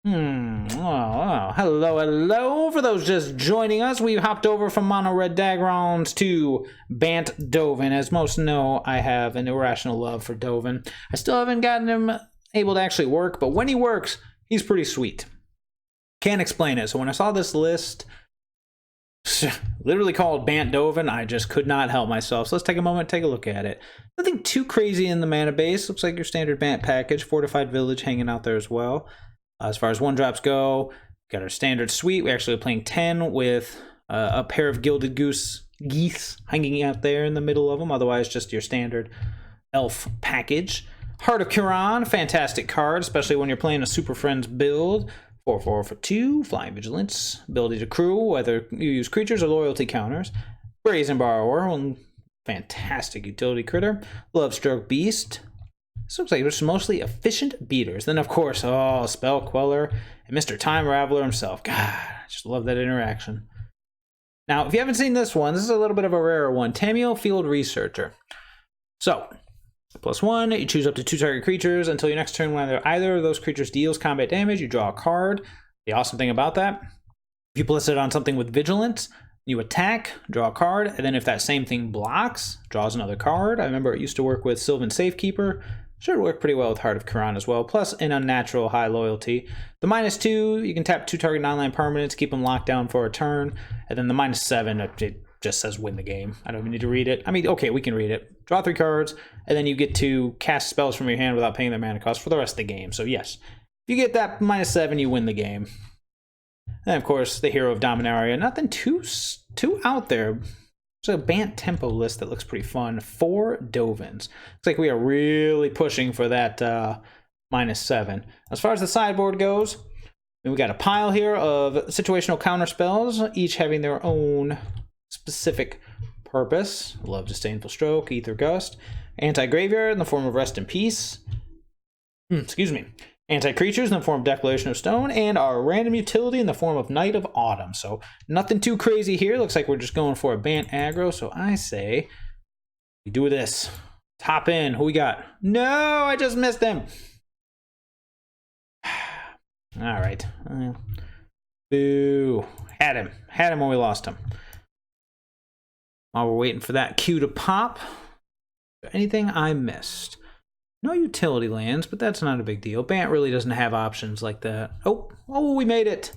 Hello, hello. For those just joining us, we've hopped over from Mono Red Dagrons to Bant Dovin. As most know, I have an irrational love for Dovin. I still haven't gotten him able to actually work, but when he works, he's pretty sweet. Can't explain it. So when I saw this list, literally called Bant Dovin, I just could not help myself. So let's take a moment, take a look at it. Nothing too crazy in the mana base. Looks like your standard Bant package. Fortified Village hanging out there as well. As far as one drops go, got our standard suite. We actually are playing 10 with a pair of Gilded Geese hanging out there in the middle of them. Otherwise, just your standard elf package. Heart of Kiran, fantastic card, especially when you're playing a Super Friends build. 4/4 for 2, Flying Vigilance, ability to crew, whether you use creatures or loyalty counters. Brazen Borrower, one fantastic utility critter. Love Stroke Beast. This looks like it's mostly efficient beaters. Then, of course, Spell Queller and Mr. Time Raveler himself. God, I just love that interaction. Now, if you haven't seen this one, this is a little bit of a rarer one. Tameo Field Researcher. So, +1, you choose up to 2 target creatures until your next turn. When either of those creatures deals combat damage, you draw a card. The awesome thing about that, if you place it on something with Vigilance, you attack, draw a card, and then if that same thing blocks, draws another card. I remember it used to work with Sylvan Safekeeper. Should work pretty well with Heart of Kiran as well, plus an unnatural high loyalty. The -2, you can tap 2 target non-land permanents, keep them locked down for a turn, and then the -7, it just says win the game. I don't even need to read it. I mean, okay, we can read it. Draw 3 cards, and then you get to cast spells from your hand without paying their mana cost for the rest of the game. So yes, if you get that -7, you win the game. And of course, the Hero of Dominaria. Nothing too out there. There's a Bant tempo list that looks pretty fun. 4 Dovins. Looks like we are really pushing for that -7. As far as the sideboard goes, we got a pile here of situational counter spells, each having their own specific purpose. Love Disdainful Stroke, Ether Gust, Anti-Graveyard in the form of Rest in Peace. Excuse me. Anti-creatures in the form of Declaration of Stone, and our random utility in the form of Night of Autumn. So nothing too crazy here. Looks like we're just going for a Bant aggro. So I say we do this. Top in. Who we got? No, I just missed him. All right. Boo. Had him. Had him when we lost him. While we're waiting for that cue to pop, is there anything I missed? No utility lands, but that's not a big deal. Bant really doesn't have options like that. Oh, we made it.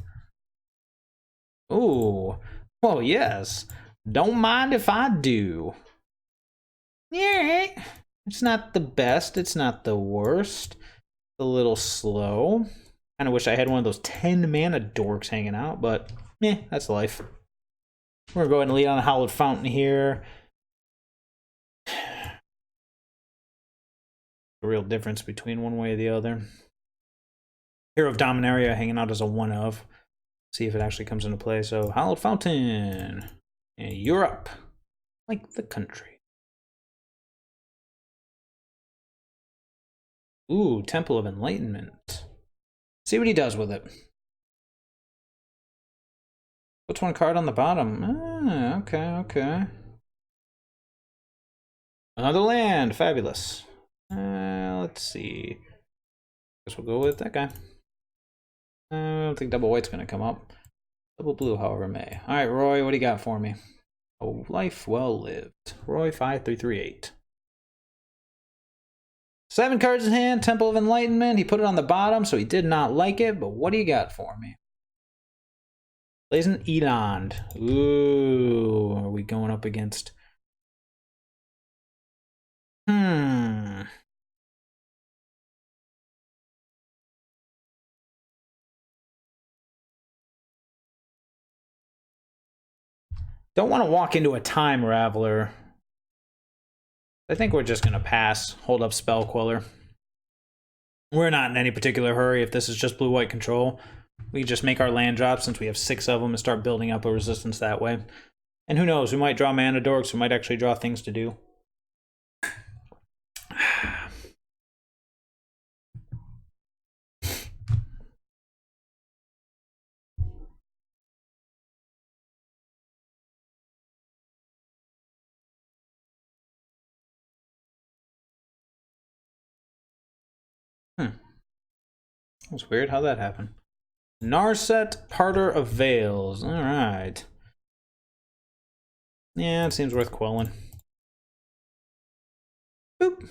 Oh, well, yes. Don't mind if I do. Yeah, it's not the best. It's not the worst. A little slow. Kind of wish I had one of those 10 mana dorks hanging out, but that's life. We're going to go ahead and lead on a Hallowed Fountain here. Real difference between one way or the other. Hero of Dominaria hanging out as a 1/of. See if it actually comes into play. So Hallowed Fountain in Europe, like the country. Ooh, Temple of Enlightenment. See what he does with it. Puts 1 card on the bottom. Okay. Another land, fabulous. Let's see. Guess we'll go with that guy. I don't think double white's gonna come up. Double blue, however, may. All right, Roy, what do you got for me? Oh, life well lived. Roy 5338. 7 cards in hand. Temple of Enlightenment. He put it on the bottom, so he did not like it. But what do you got for me? Blazing Eland. Ooh, are we going up against? Don't want to walk into a Time Raveler. I think we're just going to pass. Hold up Spell Queller. We're not in any particular hurry if this is just blue-white control. We can just make our land drop since we have 6 of them and start building up a resistance that way. And who knows, we might draw mana dorks, we might actually draw things to do. That's weird how that happened. Narset, Parter of Veils. All right. Yeah, it seems worth quelling. Boop.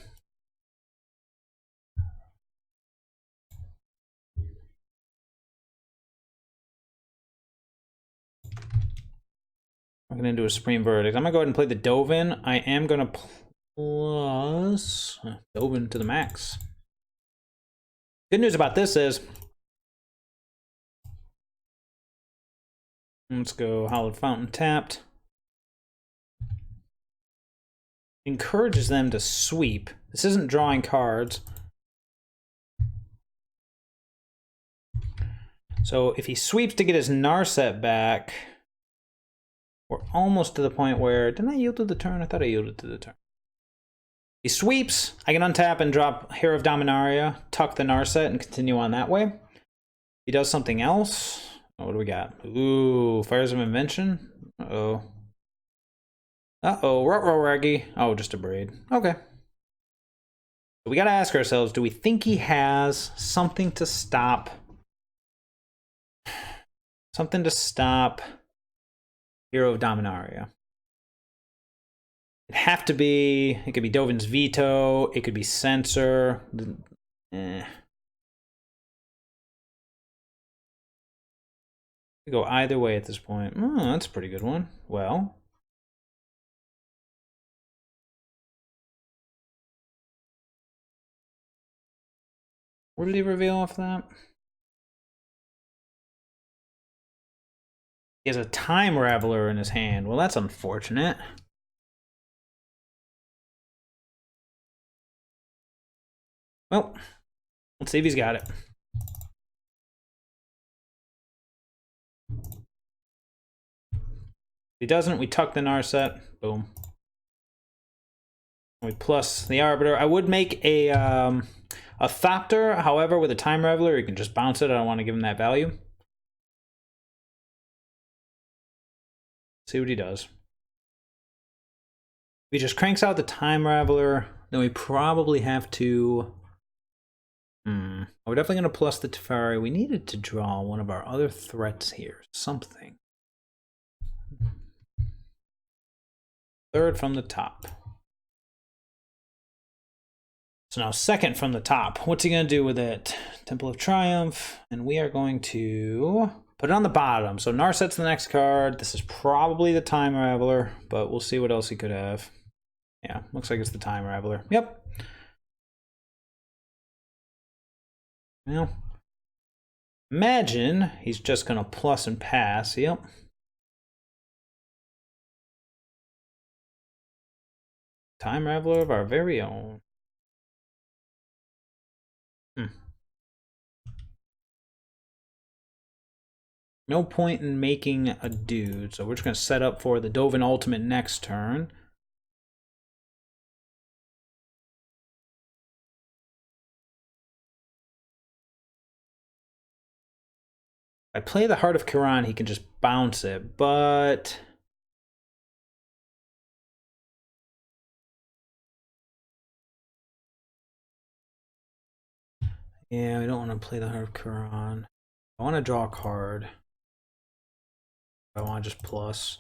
I'm going to do a Supreme Verdict. I'm going to go ahead and play the Dovin. I am going to plus Dovin to the max. Good news about this is, let's go Hallowed Fountain tapped. Encourages them to sweep. This isn't drawing cards. So if he sweeps to get his Narset back, we're almost to the point where, didn't I yield to the turn? I thought I yielded to the turn. He sweeps, I can untap and drop Hair of Dominaria, tuck the Narset, and continue on that way. He does something else. Oh, what do we got? Ooh, Fires of Invention. Uh-oh. Uh-oh, ruh-roh raggy. Oh, just a braid. Okay. So we gotta ask ourselves, do we think he has something to stop? Something to stop Hero of Dominaria. It'd have to be, it could be Dovin's Veto, it could be Censor. We go either way at this point. Oh, that's a pretty good one. Well, what did he reveal off that? He has a Time Raveler in his hand. Well, that's unfortunate. Well, let's see if he's got it. If he doesn't, we tuck the Narset. Boom. We plus the Arbiter. I would make a Thopter, however, with a Time Raveler, you can just bounce it. I don't want to give him that value. See what he does. If he just cranks out the Time Raveler, then we probably have to... We're definitely going to plus the Teferi. We needed to draw one of our other threats here. Something. Third from the top. So now second from the top. What's he going to do with it? Temple of Triumph. And we are going to put it on the bottom. So Narset's the next card. This is probably the Time Raveler, but we'll see what else he could have. Yeah, looks like it's the Time Raveler. Yep. Well, imagine he's just going to plus and pass. Yep. Time Raveler of our very own. No point in making a dude, so we're just going to set up for the Dovin Ultimate next turn. If I play the Heart of Kiran, he can just bounce it, but... yeah, we don't want to play the Heart of Kiran. I want to draw a card. I want to just plus.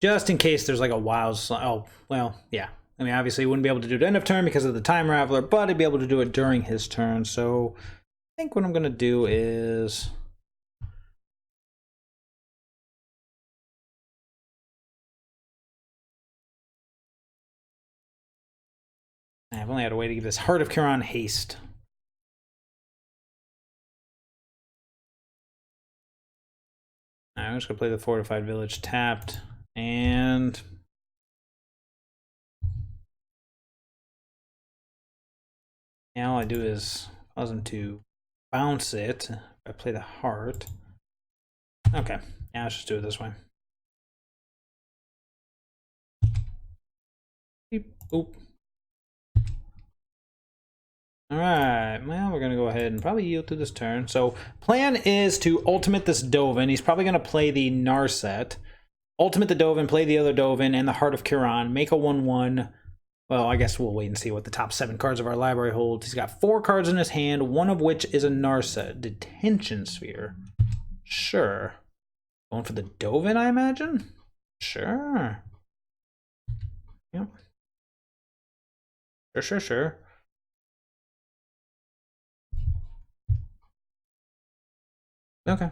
Just in case there's like a wild... oh, well, yeah. I mean, obviously he wouldn't be able to do it end of turn because of the Time Raveler, but he'd be able to do it during his turn. So I think what I'm going to do is... I've only had a way to give this Heart of Kiran haste. I'm just going to play the Fortified Village tapped, and... now all I do is cause him to bounce it. I play the Heart. Okay, yeah, let's just do it this way. Beep, boop. All right, well, we're going to go ahead and probably yield to this turn. So plan is to ultimate this Dovin. He's probably going to play the Narset. Ultimate the Dovin, play the other Dovin, and the Heart of Kiran. Make a 1/1. Well, I guess we'll wait and see what the top 7 cards of our library holds. He's got 4 cards in his hand, one of which is a Narset. Detention Sphere. Sure. Going for the Dovin, I imagine? Sure. Yep. Sure. Okay.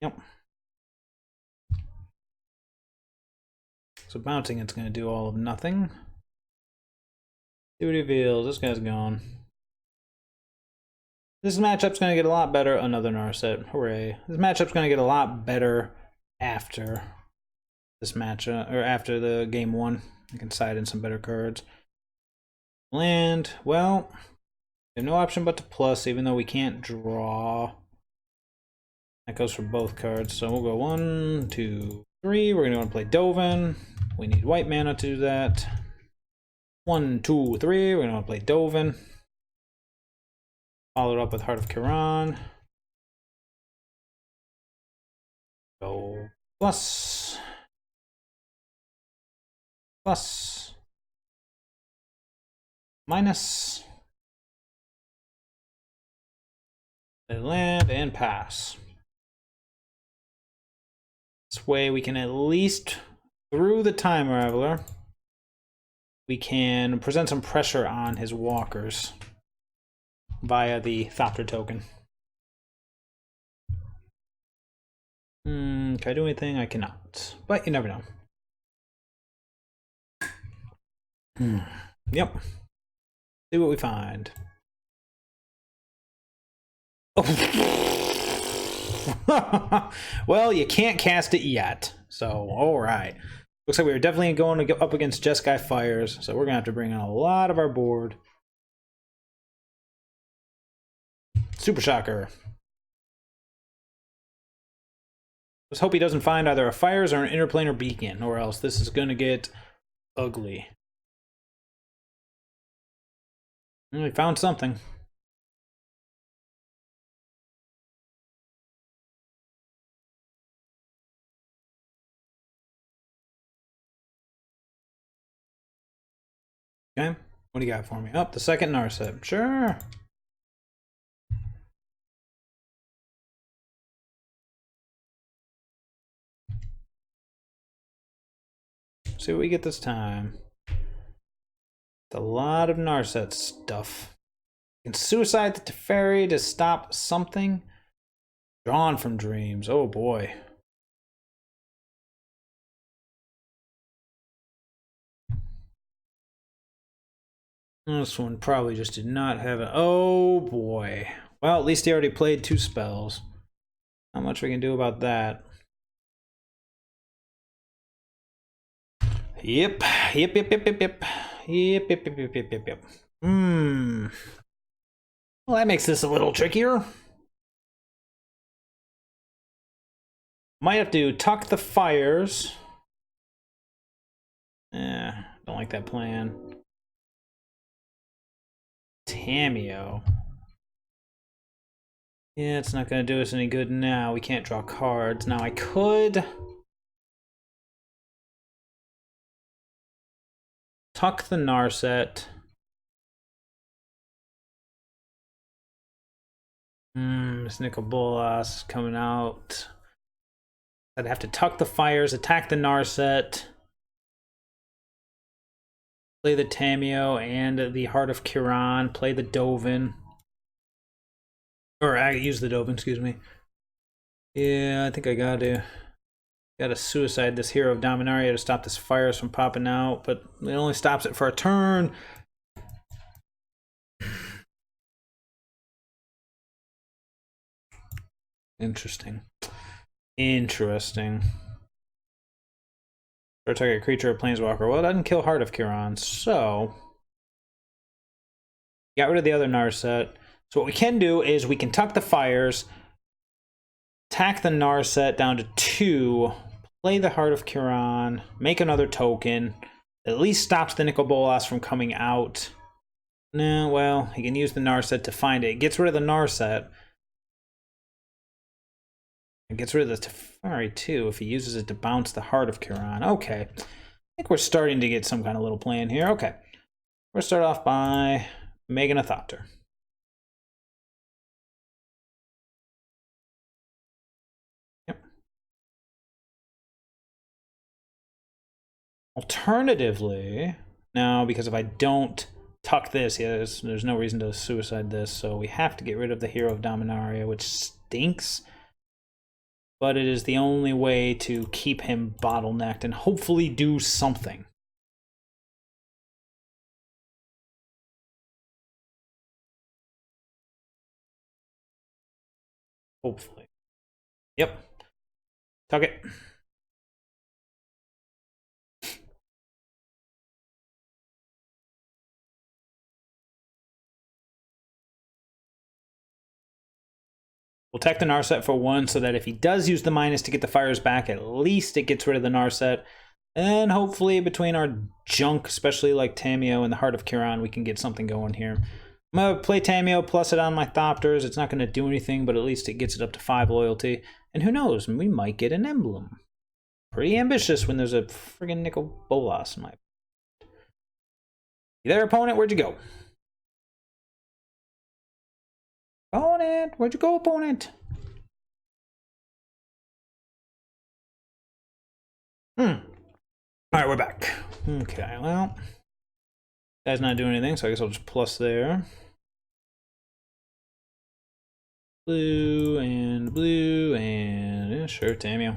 Yep. So bouncing, it's going to do all of nothing. See what he reveals. This guy's gone. This matchup's going to get a lot better. Another Narset. Hooray. This matchup's going to get a lot better after this matchup, or after the game 1. I can side in some better cards. Land. Well, we have no option but to plus, even though we can't draw. That goes for both cards. So we'll go 1, 2, 3. We're going to want to play Dovin. We need white mana to do that. 1, 2, 3. We're going to want to play Dovin. Followed up with Heart of Kiran. Go plus. Plus. Minus. They land and pass. This way we can at least, through the Time Raveler, we can present some pressure on his walkers via the Thopter token. Can I do anything? I cannot. But you never know. Yep. See what we find. Oh. Well, you can't cast it yet. So, alright. Looks like we were definitely going to go up against Jeskai Fires. So we're going to have to bring in a lot of our board. Super Shocker. Let's hope he doesn't find either a Fires or an Interplanar Beacon, or else this is going to get ugly. We found something. Okay, what do you got for me? Oh, the second Narset. Sure. See what we get this time. It's a lot of Narset stuff. You can suicide the Teferi to stop something. Drawn from Dreams. Oh boy. This one probably just did not have it. Oh boy. Well, at least he already played 2 spells. Not much we can do about that. Yep. Well, that makes this a little trickier. Might have to tuck the Fires. Don't like that plan. Tameo. Yeah, it's not going to do us any good now. We can't draw cards. Now I could tuck the Narset. This Nicol Bolas is coming out. I'd have to tuck the Fires, attack the Narset, play the Tameo and the Heart of Kiran, play the Dovin. Or I use the Dovin, excuse me. Yeah, I think I gotta suicide this Hero of Dominaria to stop this Fires from popping out, but it only stops it for a turn. Interesting. Or target creature or planeswalker. Well, it doesn't kill Heart of Kiran, so got rid of the other Narset. So what we can do is we can tuck the Fires, attack the Narset down to 2, play the Heart of Kiran, make another token. At least stops the Nicol Bolas from coming out. No, well, he can use the Narset to find it. It gets rid of the Narset. It gets rid of the Teferi too if he uses it to bounce the Heart of Kiran. Okay. I think we're starting to get some kind of little plan here. Okay. We're going to start off by making a Thopter. Yep. Alternatively, now, because if I don't tuck this, yeah, there's no reason to suicide this, so we have to get rid of the Hero of Dominaria, which stinks. But it is the only way to keep him bottlenecked and hopefully do something. Hopefully. Yep. Tuck it. We'll tech the Narset for 1 so that if he does use the minus to get the fires back, at least it gets rid of the Narset. And hopefully between our junk, especially like Tamiyo and the Heart of Kiran, we can get something going here. I'm going to play Tamiyo, plus it on my Thopters. It's not going to do anything, but at least it gets it up to 5 loyalty. And who knows, we might get an emblem. Pretty ambitious when there's a friggin' Nicol Bolas in my... You there, opponent? Where'd you go? Opponent! Where'd you go, opponent? Alright, we're back. Okay, well... Guy's not doing anything, so I guess I'll just plus there. Blue, and yeah, sure, Tamiyo.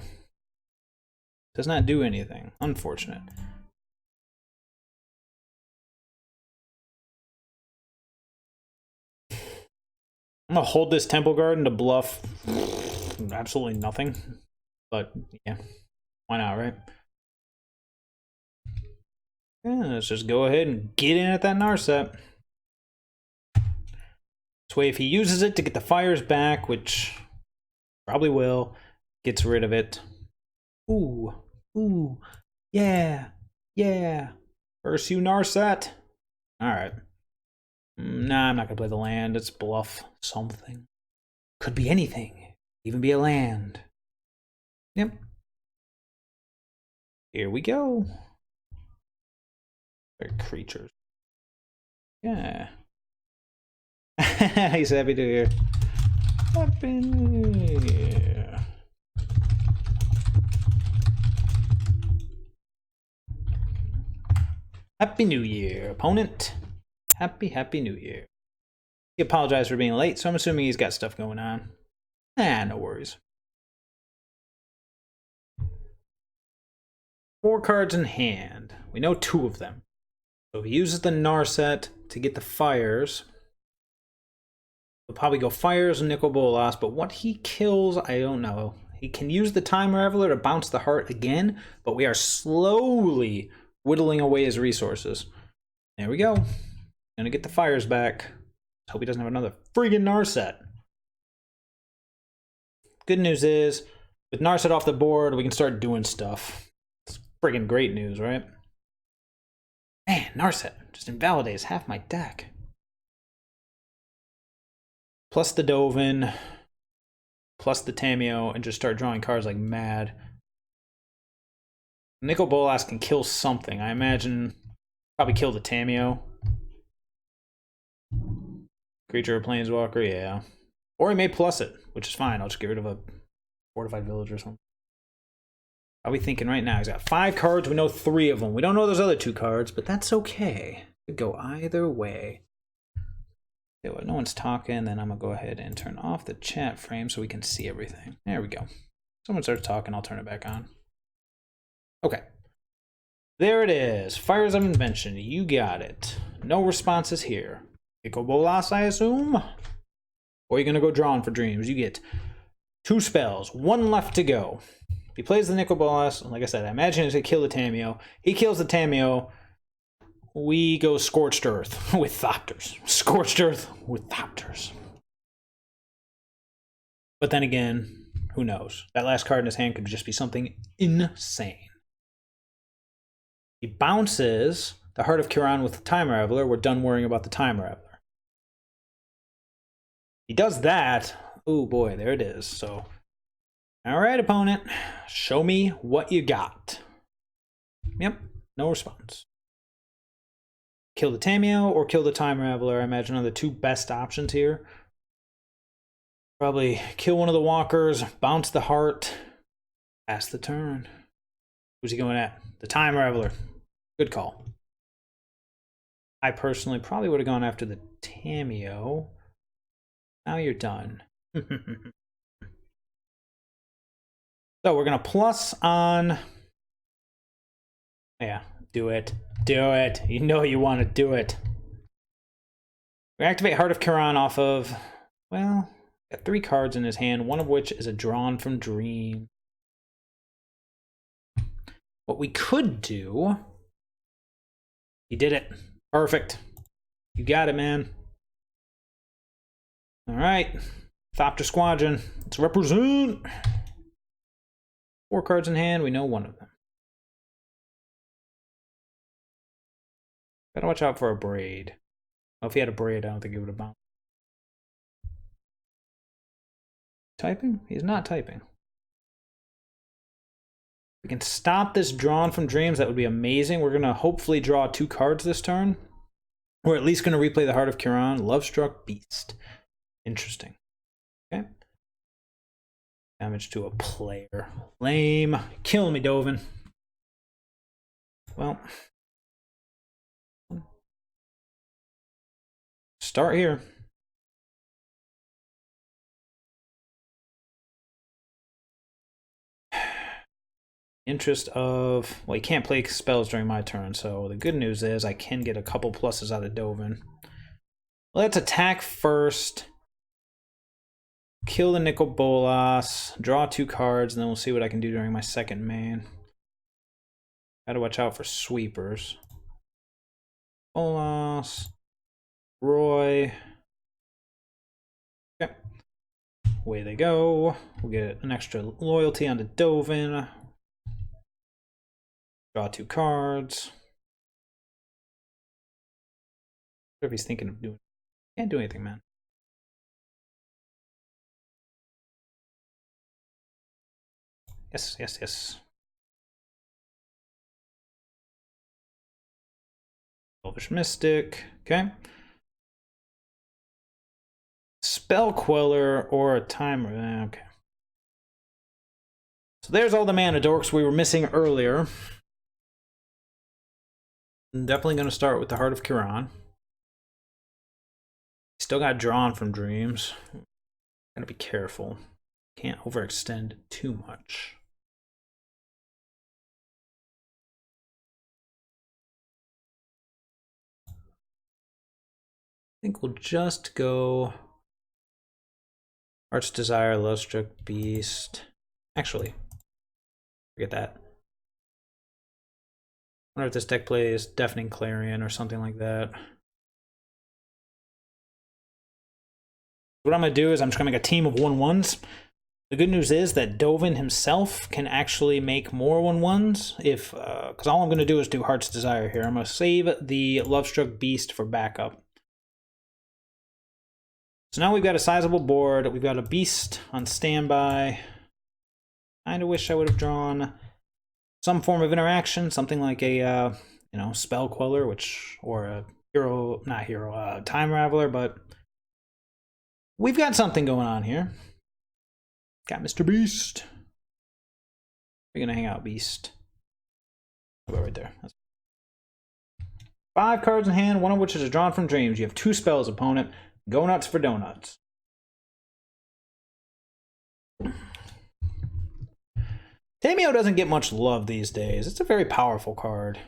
Does not do anything. Unfortunate. I'm gonna hold this Temple Garden to bluff absolutely nothing. But, yeah. Why not, right? Yeah, let's just go ahead and get in at that Narset. This way, if he uses it to get the fires back, which probably will, gets rid of it. Ooh. Ooh. Yeah. Yeah. First you Narset. Alright. Nah, I'm not gonna play the land. It's bluff something. Could be anything. Even be a land. Yep. Here we go. They're creatures. Yeah. He's happy to hear. Happy New Year. Happy New Year, opponent. Happy New Year. He apologized for being late, so I'm assuming he's got stuff going on. No worries. 4 cards in hand. We know 2 of them. So if he uses the Narset to get the fires, he'll probably go fires and Nicol Bolas, but what he kills, I don't know. He can use the Time Raveler to bounce the heart again, but we are slowly whittling away his resources. There we go. Gonna get the fires back. Hope he doesn't have another friggin' Narset. Good news is, with Narset off the board, we can start doing stuff. It's friggin' great news, right? Man, Narset just invalidates half my deck. Plus the Dovin, plus the Tamiyo, and just start drawing cards like mad. Nicol Bolas can kill something. I imagine probably kill the Tamiyo. Creature or Planeswalker, yeah. Or he may plus it, which is fine. I'll just get rid of a Fortified Village or something. Are we thinking right now? He's got 5 cards. We know 3 of them. We don't know those other 2 cards, but that's okay. Could go either way. Okay, well, no one's talking, then I'm going to go ahead and turn off the chat frame so we can see everything. There we go. Someone starts talking, I'll turn it back on. Okay. There it is. Fires of Invention. You got it. No responses here. Nicol Bolas, I assume? Or are you going to go drawing for dreams? You get 2 spells. 1 left to go. If he plays the Nicol Bolas, like I said, I imagine he's going to kill the Tamiyo. He kills the Tamiyo. We go Scorched Earth with Thopters. Scorched Earth with Thopters. But then again, who knows? That last card in his hand could just be something insane. He bounces the Heart of Kiran with the Time Raveler. We're done worrying about the Time Raveler. He does that. Oh boy, there it is. So All right, opponent. Show me what you got. Yep, no response. Kill the Tamiyo or kill the Time Raveler. I imagine are the two best options here. Probably kill one of the walkers, bounce the heart, pass the turn. Who's he going at? The Time Raveler. Good call. I personally probably would have gone after the Tamiyo. Now you're done. So we're going to plus on... Yeah, do it. Do it. You know you want to do it. We activate Heart of Kiran off of... Well, got 3 cards in his hand, one of which is a Drawn from Dream. What we could do... He did it. Perfect. You got it, man. All right. Thopter Squadron. Let's represent. 4 cards in hand. We know one of them. Gotta watch out for a braid. Well, if he had a braid, I don't think he would have bounced. Typing? He's not typing. We can stop this Drawn from Dreams. That would be amazing. We're going to hopefully draw 2 cards this turn. We're at least going to replay the Heart of Kiran. Lovestruck Beast. Interesting. Okay. Damage to a player. Lame. Kill me, Dovin. Well. Start here. Interest of... Well, he can't play spells during my turn, so the good news is I can get a couple pluses out of Dovin. Let's attack first. Kill the Nicol Bolas. Draw 2 cards, and then we'll see what I can do during my second main. Gotta watch out for sweepers. Bolas. Roy. Okay. Away they go. We'll get an extra loyalty onto Dovin. Draw 2 cards. Whatever he's thinking of doing. Can't do anything, man. Yes, yes, yes. Elvish Mystic. Okay. Spell Queller or a Timer. Okay. So there's all the mana dorks we were missing earlier. I'm definitely going to start with the Heart of Kiran. Still got Drawn from Dreams. Gotta be careful. Can't overextend too much. I think we'll just go Heart's Desire, Lovestruck Beast. Actually, forget that. I wonder if this deck plays Deafening Clarion or something like that. What I'm going to do is I'm just going to make a team of 1/1s. The good news is that Dovin himself can actually make more 1/1s if, because all I'm going to do is do Heart's Desire here. I'm going to save the Lovestruck Beast for backup. So now we've got a sizable board. We've got a Beast on standby. Kind of wish I would have drawn some form of interaction, something like a, you know, Spell Queller, or a hero, not hero, Time Raveler, but we've got something going on here. Got Mr. Beast. We're gonna hang out, Beast. How about right there? 5 cards in hand, one of which is a Drawn from Dreams. You have 2 spells, opponent. Go nuts for donuts. Tamiyo doesn't get much love these days. It's a very powerful card.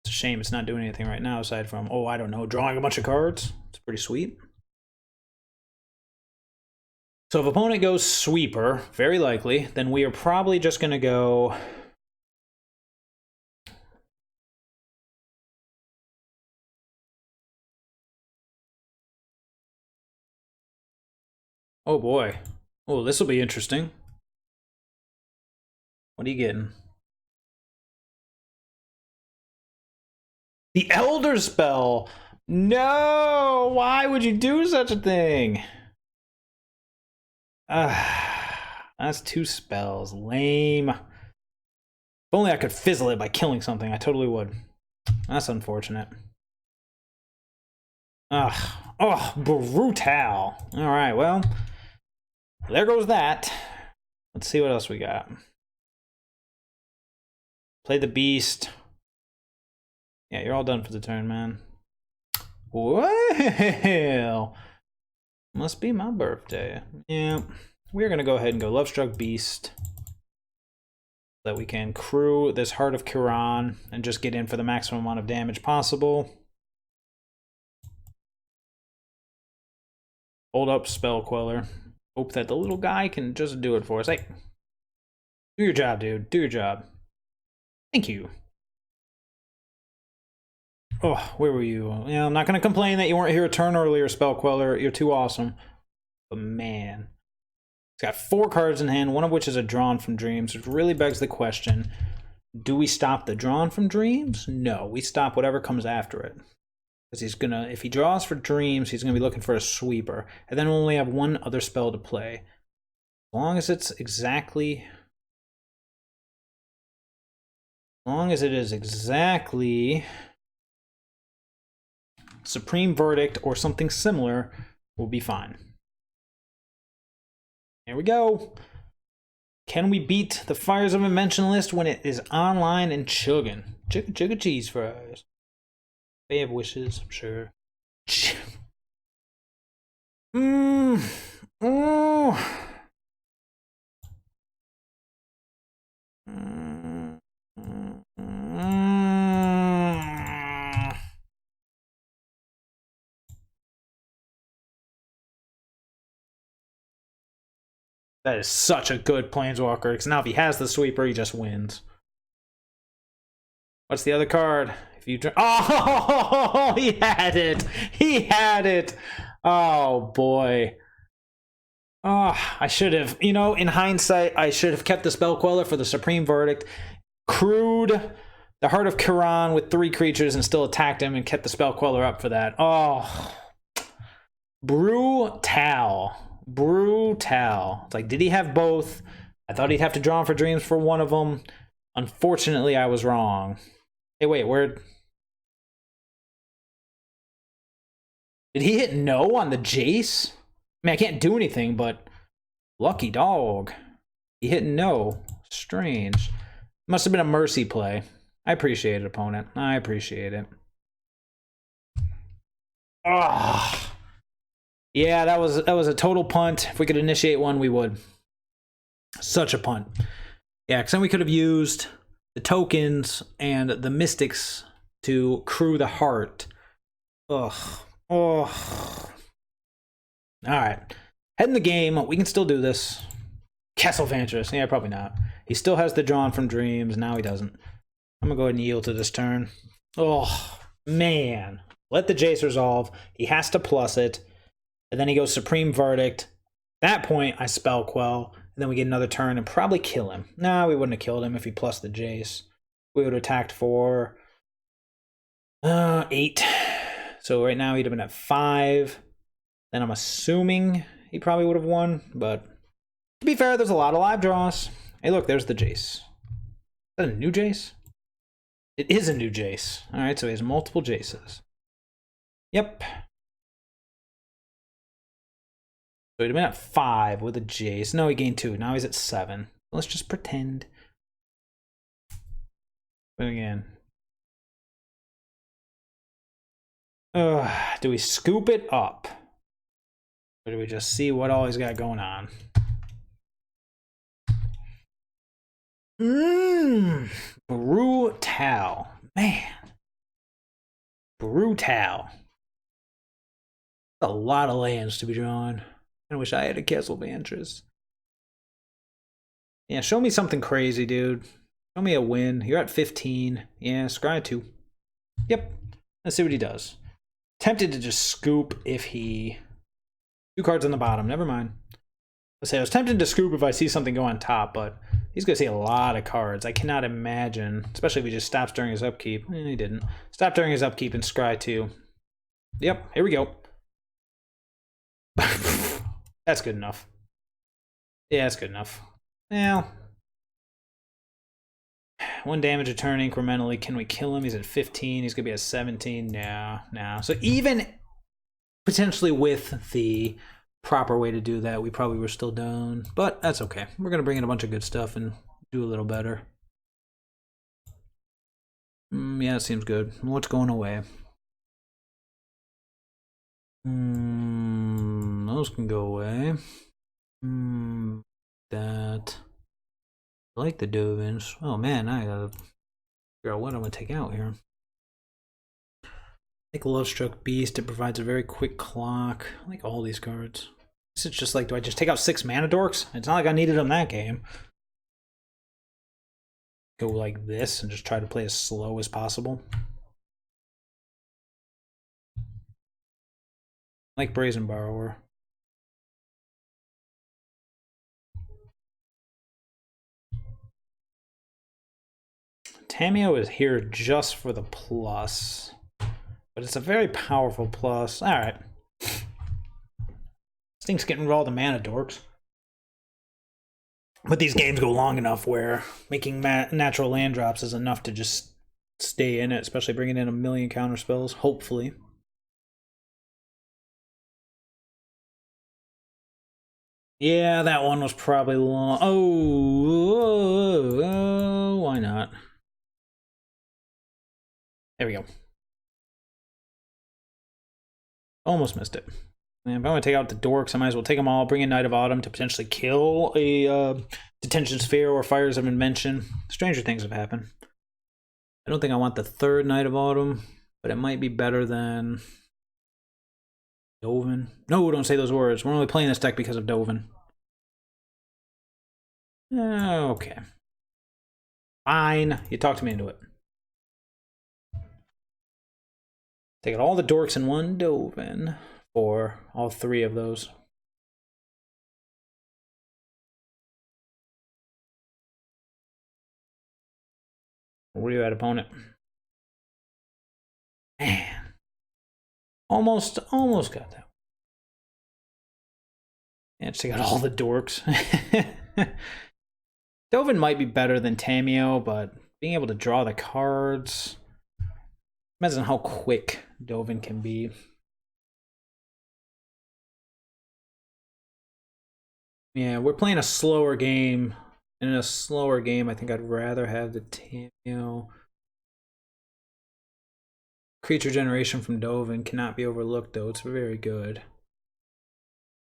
It's a shame it's not doing anything right now aside from, oh, I don't know, drawing a bunch of cards. It's pretty sweet. So if opponent goes Sweeper, very likely, then we are probably just going to go... Oh boy. Oh, this will be interesting. What are you getting? The Elder Spell! No! Why would you do such a thing? That's 2 spells. Lame. If only I could fizzle it by killing something, I totally would. That's unfortunate. Ugh. Oh, brutal. Alright, well, there goes that. Let's see what else we got. Play the beast. Yeah, you're all done for the turn, man. Well, must be my birthday. Yeah, we're gonna go ahead and go Lovestruck Beast, so that we can crew this Heart of Kiran and just get in for the maximum amount of damage possible. Hold up Spell Queller. Hope that the little guy can just do it for us. Hey, do your job, dude. Do your job. Thank you. Oh, where were you? Yeah, I'm not going to complain that you weren't here a turn earlier, Spell Queller. You're too awesome. But man, he's got 4 cards in hand, one of which is a Drawn from Dreams, which really begs the question, do we stop the Drawn from Dreams? No, we stop whatever comes after it. Because he's going to, if he draws for Dreams, he's going to be looking for a sweeper. And then we'll only have one other spell to play. As long as it's exactly... As long as it is exactly... Supreme Verdict or something similar, will be fine. Here we go. Can we beat the Fires of Invention list when it is online and chugging? Chugga cheese fries. They have wishes, I'm sure. That is such a good Planeswalker, because now if he has the sweeper, he just wins. What's the other card? If you oh, he had it! He had it! Oh, boy. Oh, I should have, you know, in hindsight, I should have kept the Spell Queller for the Supreme Verdict, crewed the Heart of Kiran with 3 creatures and still attacked him and kept the Spell Queller up for that. Oh. Brutal. Brutal. It's like, did he have both? I thought he'd have to draw for Dreams for one of them. Unfortunately, I was wrong. Hey, wait, where... Did he hit no on the Jace? I mean, I can't do anything, but... Lucky dog. He hit no. Strange. Must have been a mercy play. I appreciate it, opponent. I appreciate it. Ugh. Yeah, that was a total punt. If we could initiate one, we would. Such a punt. Yeah, because then we could have used the tokens and the mystics to crew the heart. Ugh. Oh. Alright. Head in the game. We can still do this. Castle Vantress. Yeah, probably not. He still has the Drawn from Dreams. Now he doesn't. I'm going to go ahead and yield to this turn. Oh, man. Let the Jace resolve. He has to plus it. And then he goes Supreme Verdict. At that point, I Spell Quell. And then we get another turn and probably kill him. No, we wouldn't have killed him if he plus the Jace. We would have attacked for 8. So right now he'd have been at 5. Then I'm assuming he probably would have won. But to be fair, there's a lot of live draws. Hey, look, there's the Jace. Is that a new Jace? It is a new Jace. All right, so he has multiple Jaces. Yep. So he'd have been at 5 with a Jace. No, he gained 2. Now he's at 7. Let's just pretend. But again. Do we scoop it up? Or do we just see what all he's got going on? Brutal. Man. Brutal. A lot of lands to be drawn. I wish I had a Castle Vantress. Yeah, show me something crazy, dude. Show me a win. You're at 15. Yeah, scry 2. Yep. Let's see what he does. Tempted to just scoop if he... 2 cards on the bottom. Never mind. Let's say I was tempted to scoop if I see something go on top, but he's going to see a lot of cards. I cannot imagine, especially if he just stops during his upkeep. He didn't. Stop during his upkeep and scry 2. Yep, here we go. That's good enough. Yeah, that's good enough. Now, 1 damage a turn incrementally. Can we kill him? He's at 15. He's going to be at 17. No. So even potentially with the proper way to do that, we probably were still down. But that's okay. We're going to bring in a bunch of good stuff and do a little better. Yeah, it seems good. What's going away? Those can go away. That. I like the Dovins. Oh man, I gotta figure out what I'm gonna take out here. Like Lovestruck Beast, it provides a very quick clock. I like all these cards. It's just like, do I just take out 6 mana dorks? It's not like I needed them that game. Go like this and just try to play as slow as possible. Like Brazen Borrower. Tamiyo is here just for the plus, but it's a very powerful plus. All right. This thing's getting rid of all the mana dorks. But these games go long enough where making natural land drops is enough to just stay in it, especially bringing in a million counter spells, hopefully. Yeah, that one was probably long. Oh, why not? There we go. Almost missed it. And if I want to take out the dorks, I might as well take them all, bring in Knight of Autumn to potentially kill a Detention Sphere or Fires of Invention. Stranger things have happened. I don't think I want the 3rd Knight of Autumn, but it might be better than Dovin. No, don't say those words. We're only playing this deck because of Dovin. Okay. Fine. You talked me into it. Take out all the dorks in 1 Dovin for all 3 of those. Where are you at, opponent? Man. Almost got that. And take out all the dorks. Dovin might be better than Tamiyo, but being able to draw the cards. Imagine how quick Dovin can be. Yeah, we're playing a slower game. And in a slower game, I think I'd rather have the Tamiyo. Creature generation from Dovin cannot be overlooked, though. It's very good.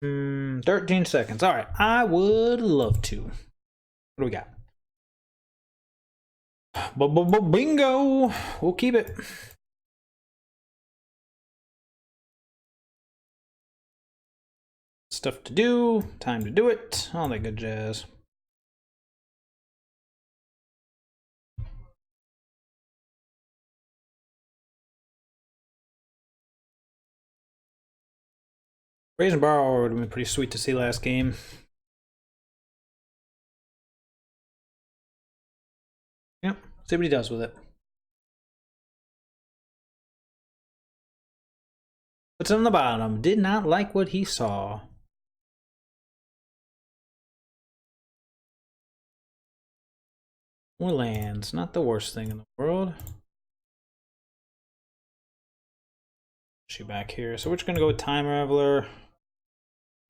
13 seconds. All right, I would love to. What do we got? Bingo! We'll keep it. Stuff to do, time to do it, all that good jazz. Brazen Borrower would have been pretty sweet to see last game. Yep, see what he does with it. What's on the bottom? Did not like what he saw. More lands, not the worst thing in the world. Shoot back here. So we're just gonna go with Time Raveler.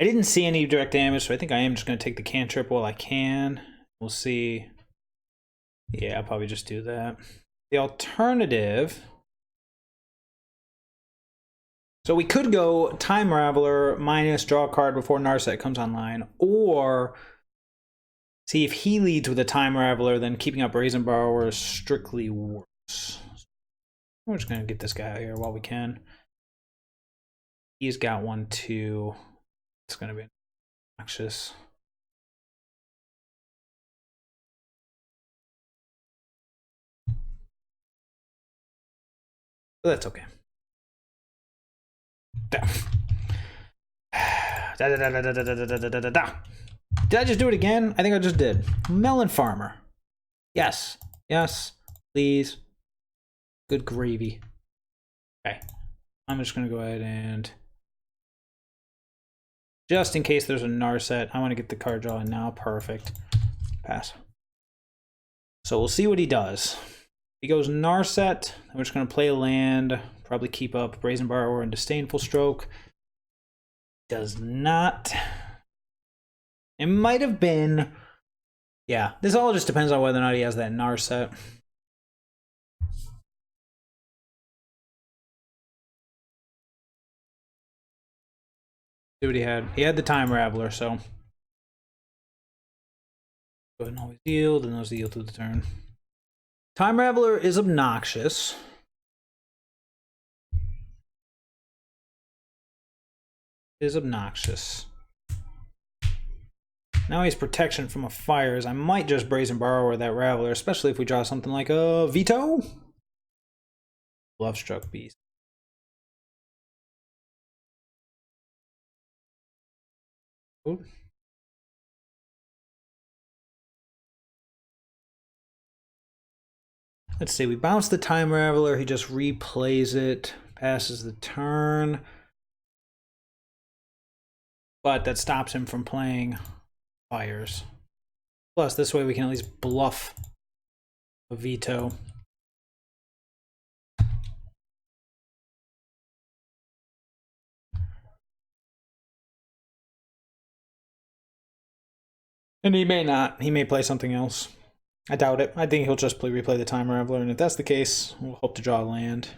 I didn't see any direct damage, so I think I am just gonna take the cantrip while I can. We'll see. Yeah, I'll probably just do that. The alternative. So we could go Time Raveler minus draw a card before Narset comes online, or see if he leads with a Time Raveler, then keeping up Brazen Borrower is strictly worse. We're just gonna get this guy out here while we can. He's got 1, 2. It's gonna be obnoxious. But that's okay. Did I just do it again? I think I just did. Melon Farmer. Yes. Yes. Please. Good gravy. Okay. I'm just going to go ahead and... Just in case there's a Narset, I want to get the card draw in now. Perfect. Pass. So we'll see what he does. He goes Narset. We're just going to play a land. Probably keep up Brazen Borrower and Disdainful Stroke. Does not. It might have been. Yeah, this all just depends on whether or not he has that Narset. See what he had. He had the Time Raveler, so. Go ahead and always yield, and always yield to the turn. Time Raveler is obnoxious. Now he has protection from a fires. I might just Brazen Borrower that Raveler, especially if we draw something like a Veto. Bluff Struck Beast. Ooh. Let's see, we bounce the Time Raveler, he just replays it, passes the turn. But that stops him from playing fires. Plus, this way we can at least bluff a Veto. And he may not. He may play something else. I doubt it. I think he'll just replay the Time Raveler, and if that's the case, we'll hope to draw a land.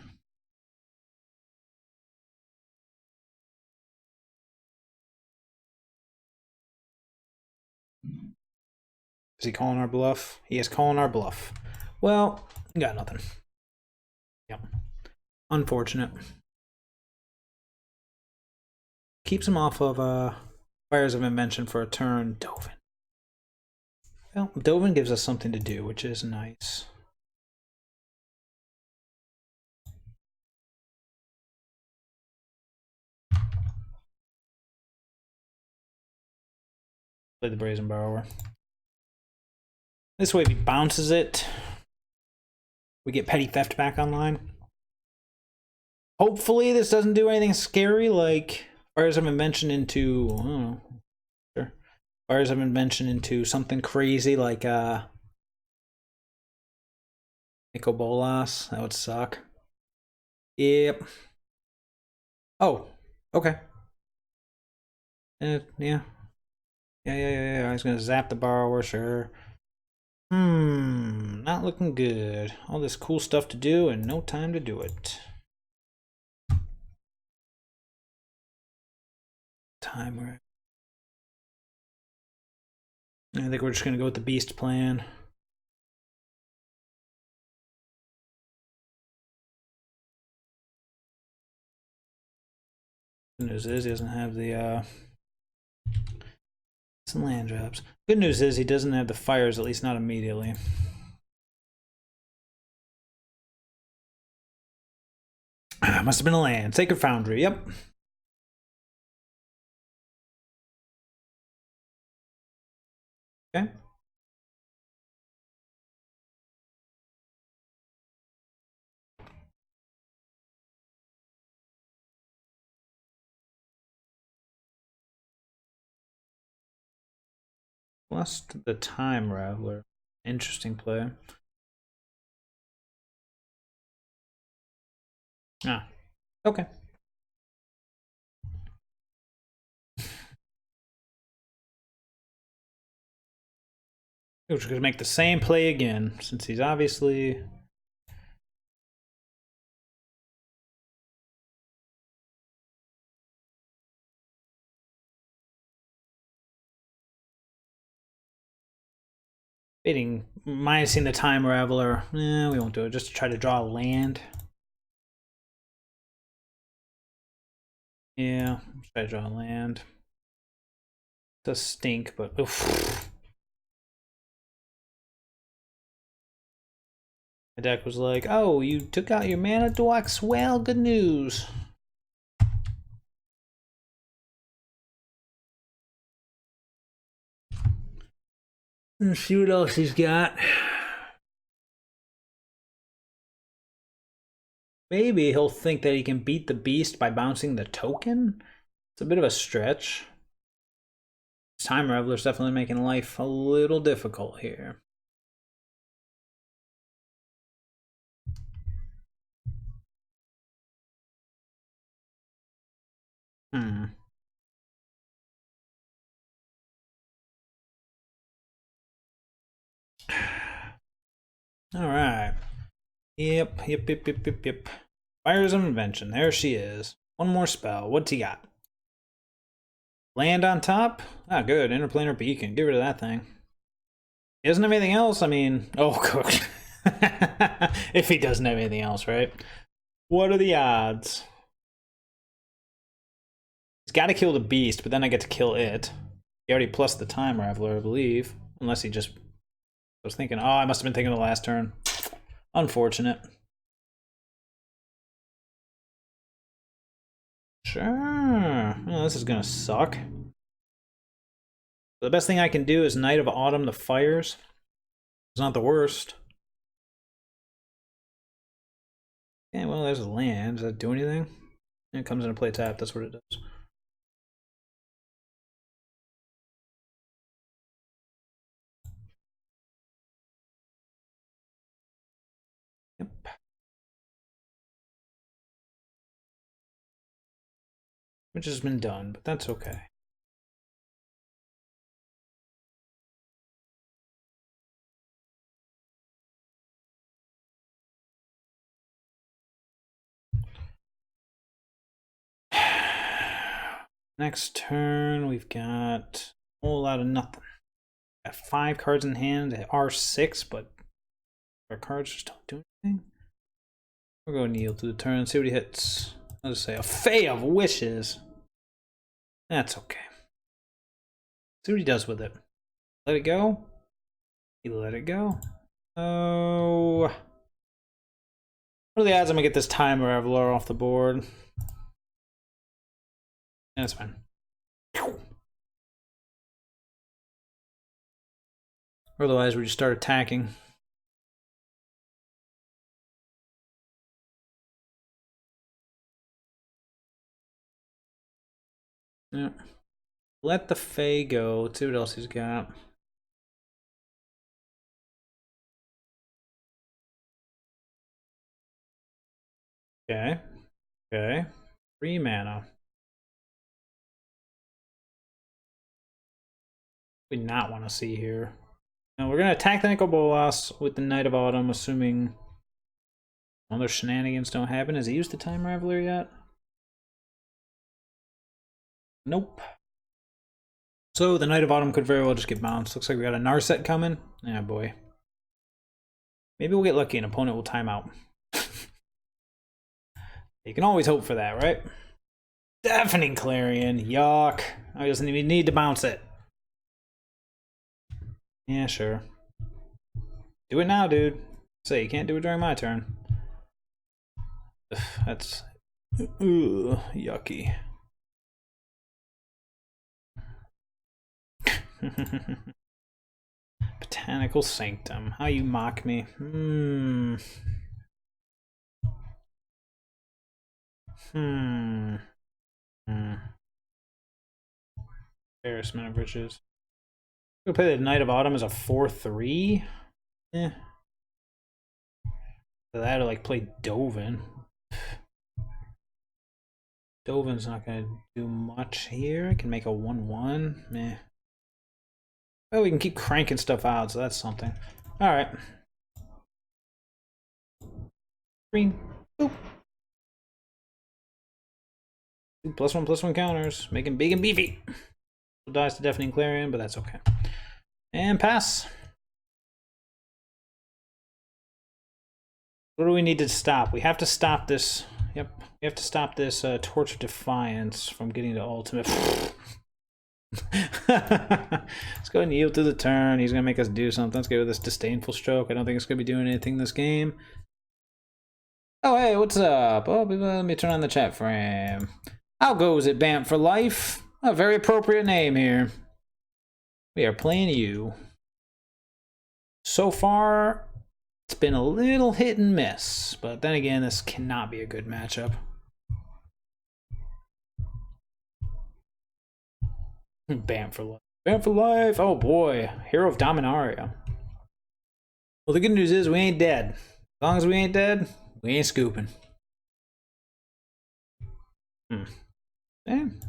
Is he calling our bluff? He is calling our bluff. Well, got nothing. Yep. Unfortunate. Keeps him off of Fires of Invention for a turn. Dovin. Well, Dovin gives us something to do, which is nice. Play the Brazen Borrower. This way, if he bounces it, we get Petty Theft back online. Hopefully, this doesn't do anything scary like Fires of Invention into, I don't know, sure. Fires of Invention into something crazy like Nico Bolas. That would suck. Yep. Oh, okay. Yeah. I was gonna zap the borrower, sure. Not looking good. All this cool stuff to do and no time to do it. Timer. I think we're just gonna go with the beast plan. Good news is he doesn't have the some land drops. Good news is he doesn't have the fires, at least not immediately. Must have been a land. Sacred Foundry, yep. Okay. Plus the Time Raveler. Interesting play. Ah, okay. We're just gonna make the same play again, since he's obviously baiting, minusing the Time Raveler. We won't do it. Just to try to draw a land. Yeah, try to draw a land. It does stink, but oof. My deck was like, oh, you took out your mana dorks? Well, good news. Let's see what else he's got. Maybe he'll think that he can beat the beast by bouncing the token. It's a bit of a stretch. Time Reveler's definitely making life a little difficult here. All right. Yep. Fires of Invention. There she is. One more spell. What's he got? Land on top? Ah, good. Interplanar Beacon. Get rid of that thing. He doesn't have anything else? I mean, oh, good. If he doesn't have anything else, right? What are the odds? He's got to kill the beast, but then I get to kill it. He already plus the Time Raveler, I believe. Unless he just... I was thinking, oh, I must have been thinking the last turn. Unfortunate. Sure. Well, this is gonna suck. The best thing I can do is Night of Autumn the Fires. It's not the worst. Okay, well, there's a land. Does that do anything? It comes into play tap. That's what it does. Yep. Which has been done, but that's okay. Next turn, we've got a whole lot of nothing. Got 5 cards in hand. They are 6, but our cards just don't do anything. We'll go kneel to the turn, see what he hits. I'll just say a Fae of Wishes. That's okay. See what he does with it. Let it go. He let it go. Oh. What are the odds I'm gonna get this Time Raveler off the board? That's fine. Otherwise, we just start attacking. Yeah. Let the Fae go. Let's see what else he's got. Okay. Okay. 3 mana. We not want to see here. Now we're gonna attack the Nicol Bolas with the Night of Autumn, assuming other shenanigans don't happen. Has he used the Time Raveler yet? Nope. So the Night of Autumn could very well just get bounced. Looks like we got a Narset coming. Yeah, boy. Maybe we'll get lucky. An opponent will time out. You can always hope for that, right? Deafening Clarion. Yuck. I doesn't even need to bounce it. Yeah, sure. Do it now, dude. Say, you can't do it during my turn. Ugh, that's... yucky. Botanical Sanctum. How you mock me. Embarrassment of riches. We'll play the Night of Autumn as a 4/3. Eh. So that, or like play Dovin. Dovin's not gonna do much here. I can make a 1/1. Meh. Well, we can keep cranking stuff out, so that's something. Alright. Green. Boop. +1/+1 counters. Making big and beefy. Dies to Deafening Clarion, but that's okay. And pass. What do we need to stop? We have to stop this. Yep. We have to stop this Torch of Defiance from getting to ultimate. Let's go and yield to the turn. He's going to make us do something. Let's go with this Disdainful Stroke. I don't think it's going to be doing anything this game. Oh, hey, what's up? Oh, let me turn on the chat frame. How goes it, Bant for Life? A very appropriate name here. We are playing you. So far, it's been a little hit and miss. But then again, this cannot be a good matchup. Bant for Life. Bant for life. Oh boy, Hero of Dominaria. Well, the good news is we ain't dead. As long as we ain't dead, we ain't scooping. Damn.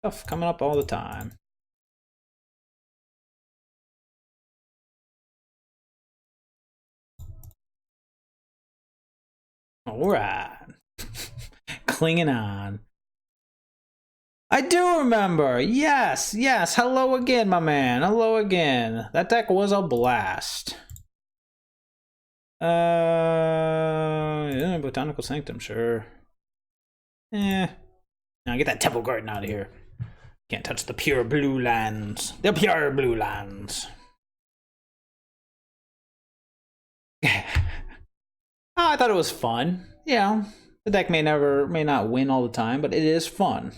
Stuff coming up all the time. Alright. Clinging on. I do remember. Yes, yes. Hello again, my man. Hello again. That deck was a blast. Yeah, Botanical Sanctum, sure. Now get that Temple Garden out of here. Can't touch the pure blue lands. The pure blue lands. I thought it was fun. Yeah, the deck may not win all the time, but it is fun.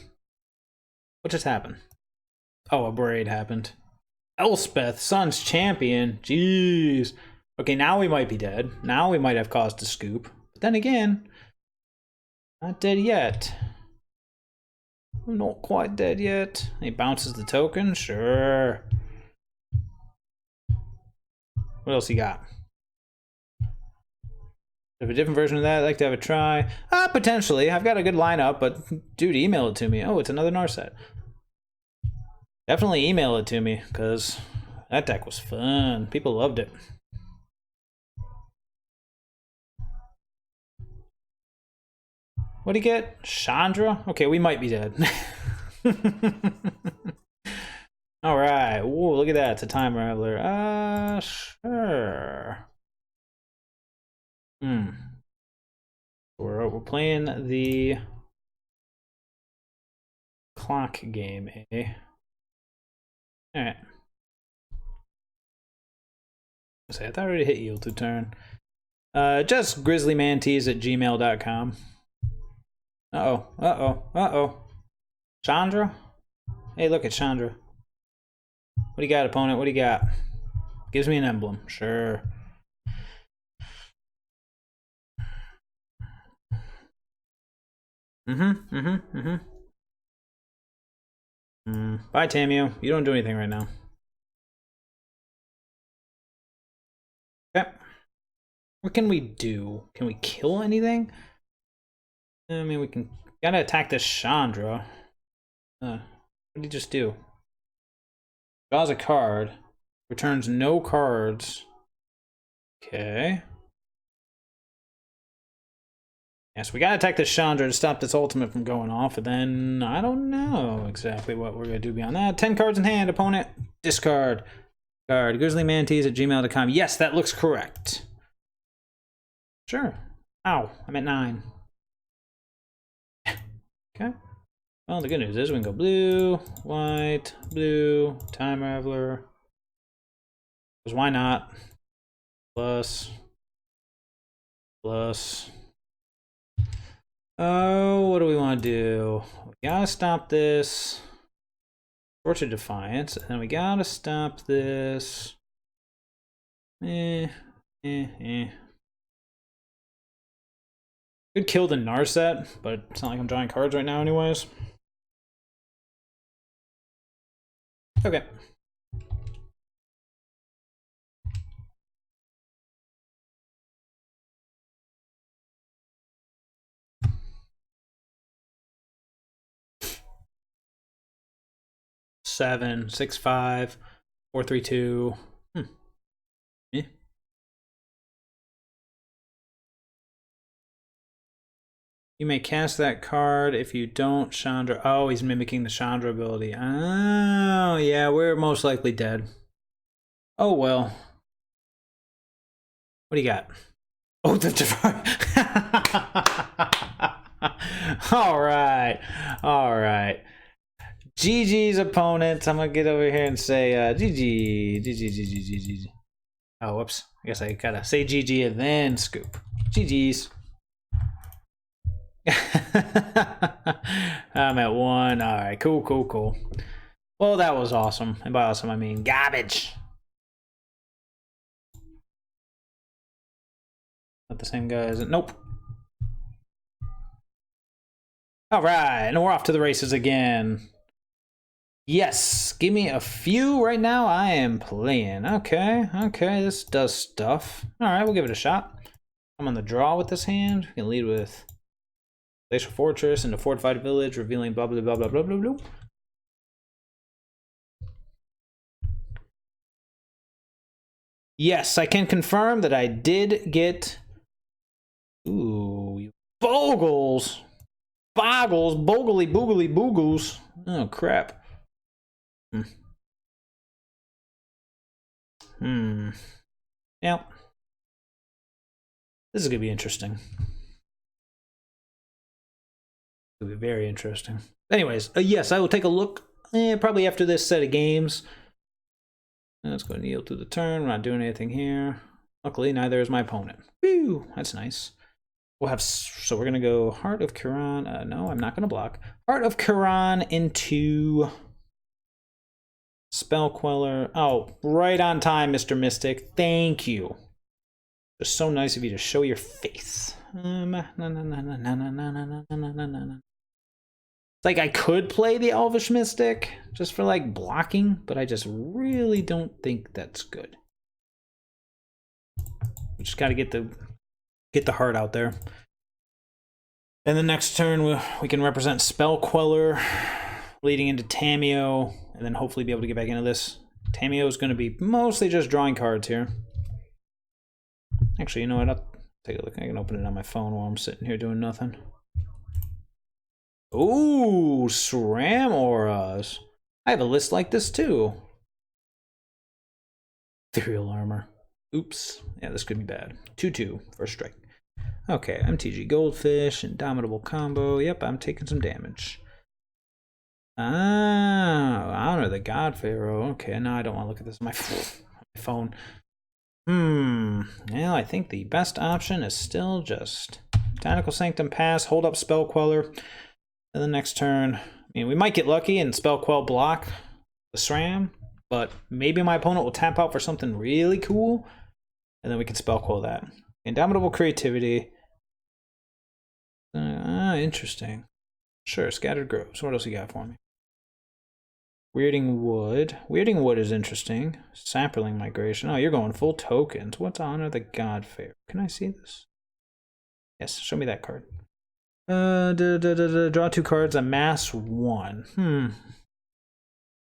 What just happened? Oh, a braid happened. Elspeth, Sun's champion. Jeez. Okay, now we might be dead. Now we might have cause to scoop. But then again, not dead yet. I'm not quite dead yet. He bounces the token? Sure. What else he got? If a different version of that, I'd like to have a try. Potentially. I've got a good lineup, but dude, email it to me. Oh, it's another Narset. Definitely email it to me, because that deck was fun. People loved it. What'd he get? Chandra? Okay, we might be dead. Alright. Whoa, look at that. It's a Time Raveler. Sure. We're playing the clock game, eh? Alright. I thought I already hit yield to turn. Just GrizzlyMantes@gmail.com. Uh-oh. Chandra? Hey, look at Chandra. What do you got, opponent? What do you got? Gives me an emblem. Sure. Bye, Tamio. You don't do anything right now. Okay. What can we do? Can we kill anything? I mean, we can... Gotta attack this Chandra. What did he just do? Draws a card. Returns no cards. Okay. Yes, we gotta attack this Chandra to stop this ultimate from going off, and then I don't know exactly what we're gonna do beyond that. 10 cards in hand, opponent. Discard. Card. GrizzlyMantes@gmail.com. Yes, that looks correct. Sure. Ow, I'm at 9. Okay. Well, the good news is we can go blue, white, blue, Time Raveler. Because why not? Plus. Oh, what do we want to do? We gotta stop this. Torch of Defiance. And then we gotta stop this. Could kill the Narset, but it's not like I'm drawing cards right now anyways. Okay. Seven, 6, 5, 4, 3, 2. Yeah. You may cast that card if you don't Chandra. Oh, he's mimicking the Chandra ability. Oh, yeah, we're most likely dead. Oh, well. What do you got? Oh, the All right. GG's opponent. I'm gonna get over here and say GG. Oh, whoops. I guess I gotta say GG and then scoop. GG's. I'm at 1. All right, cool. Well, that was awesome. And by awesome, I mean garbage. Not the same guy, is it? Nope. All right, and we're off to the races again. Yes, give me a few right now. I am playing. Okay, this does stuff. All right, we'll give it a shot. I'm on the draw with this hand. We can lead with Glacial Fortress into Fortified Village, revealing blah, blah, blah, blah, blah, blah, blah. Yes, I can confirm that I did get... Ooh, Bogles! Boggles, boogly, boogly, boogles. Oh, crap. Yeah. This is going to be interesting. It'll be very interesting. Anyways, yes, I will take a look probably after this set of games. Let's go and yield through the turn. We're not doing anything here. Luckily, neither is my opponent. Woo! That's nice. We'll have, so we're going to go Heart of Kiran. No, I'm not going to block. Heart of Kiran into Spell Queller. Oh, right on time, Mr. Mystic. Thank you. Just so nice of you to show your face. Like, I could play the Elvish Mystic just for, like, blocking, but I just really don't think that's good. We just got to get the heart out there. And the next turn, we can represent Spell Queller, leading into Tamiyo, and then hopefully be able to get back into this. Tamiyo is going to be mostly just drawing cards here. Actually, you know what? I'll take a look. I can open it on my phone while I'm sitting here doing nothing. Ooh, SRAM auras. I have a list like this too. Ethereal armor. Oops. Yeah, this could be bad. 2/2, first strike. Okay, MTG Goldfish, Indomitable combo. Yep, I'm taking some damage. Ah, Honor the God Pharaoh. Okay, now I don't want to look at this on my phone. Well, I think the best option is still just Botanical Sanctum pass, hold up Spell Queller. And the next turn, I mean, we might get lucky and Spell Quell block the SRAM, but maybe my opponent will tap out for something really cool, and then we can Spell Quell that. Indomitable Creativity. Interesting. Sure, Scattered Groves. What else you got for me? Weirding Wood. Weirding Wood is interesting. Sapperling Migration. Oh, you're going full tokens. What's Honor the God Pharaoh? Can I see this? Yes, show me that card. Draw 2 cards, amass 1.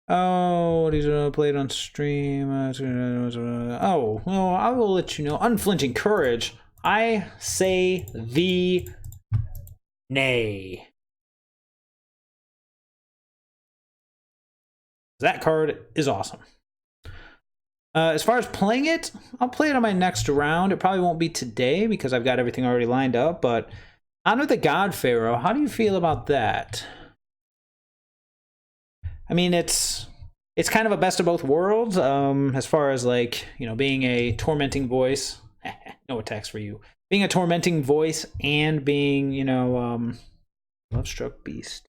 Oh, these are played on stream. Oh, well, I will let you know. Unflinching Courage. I say the nay. That card is awesome. As far as playing it, I'll play it on my next round. It probably won't be today because I've got everything already lined up, but Honor the God Pharaoh, how do you feel about that? I mean, it's kind of a best of both worlds, as far as, like, you know, being a tormenting voice. No attacks for you. Being a tormenting voice and being, you know, Lovestruck Beast.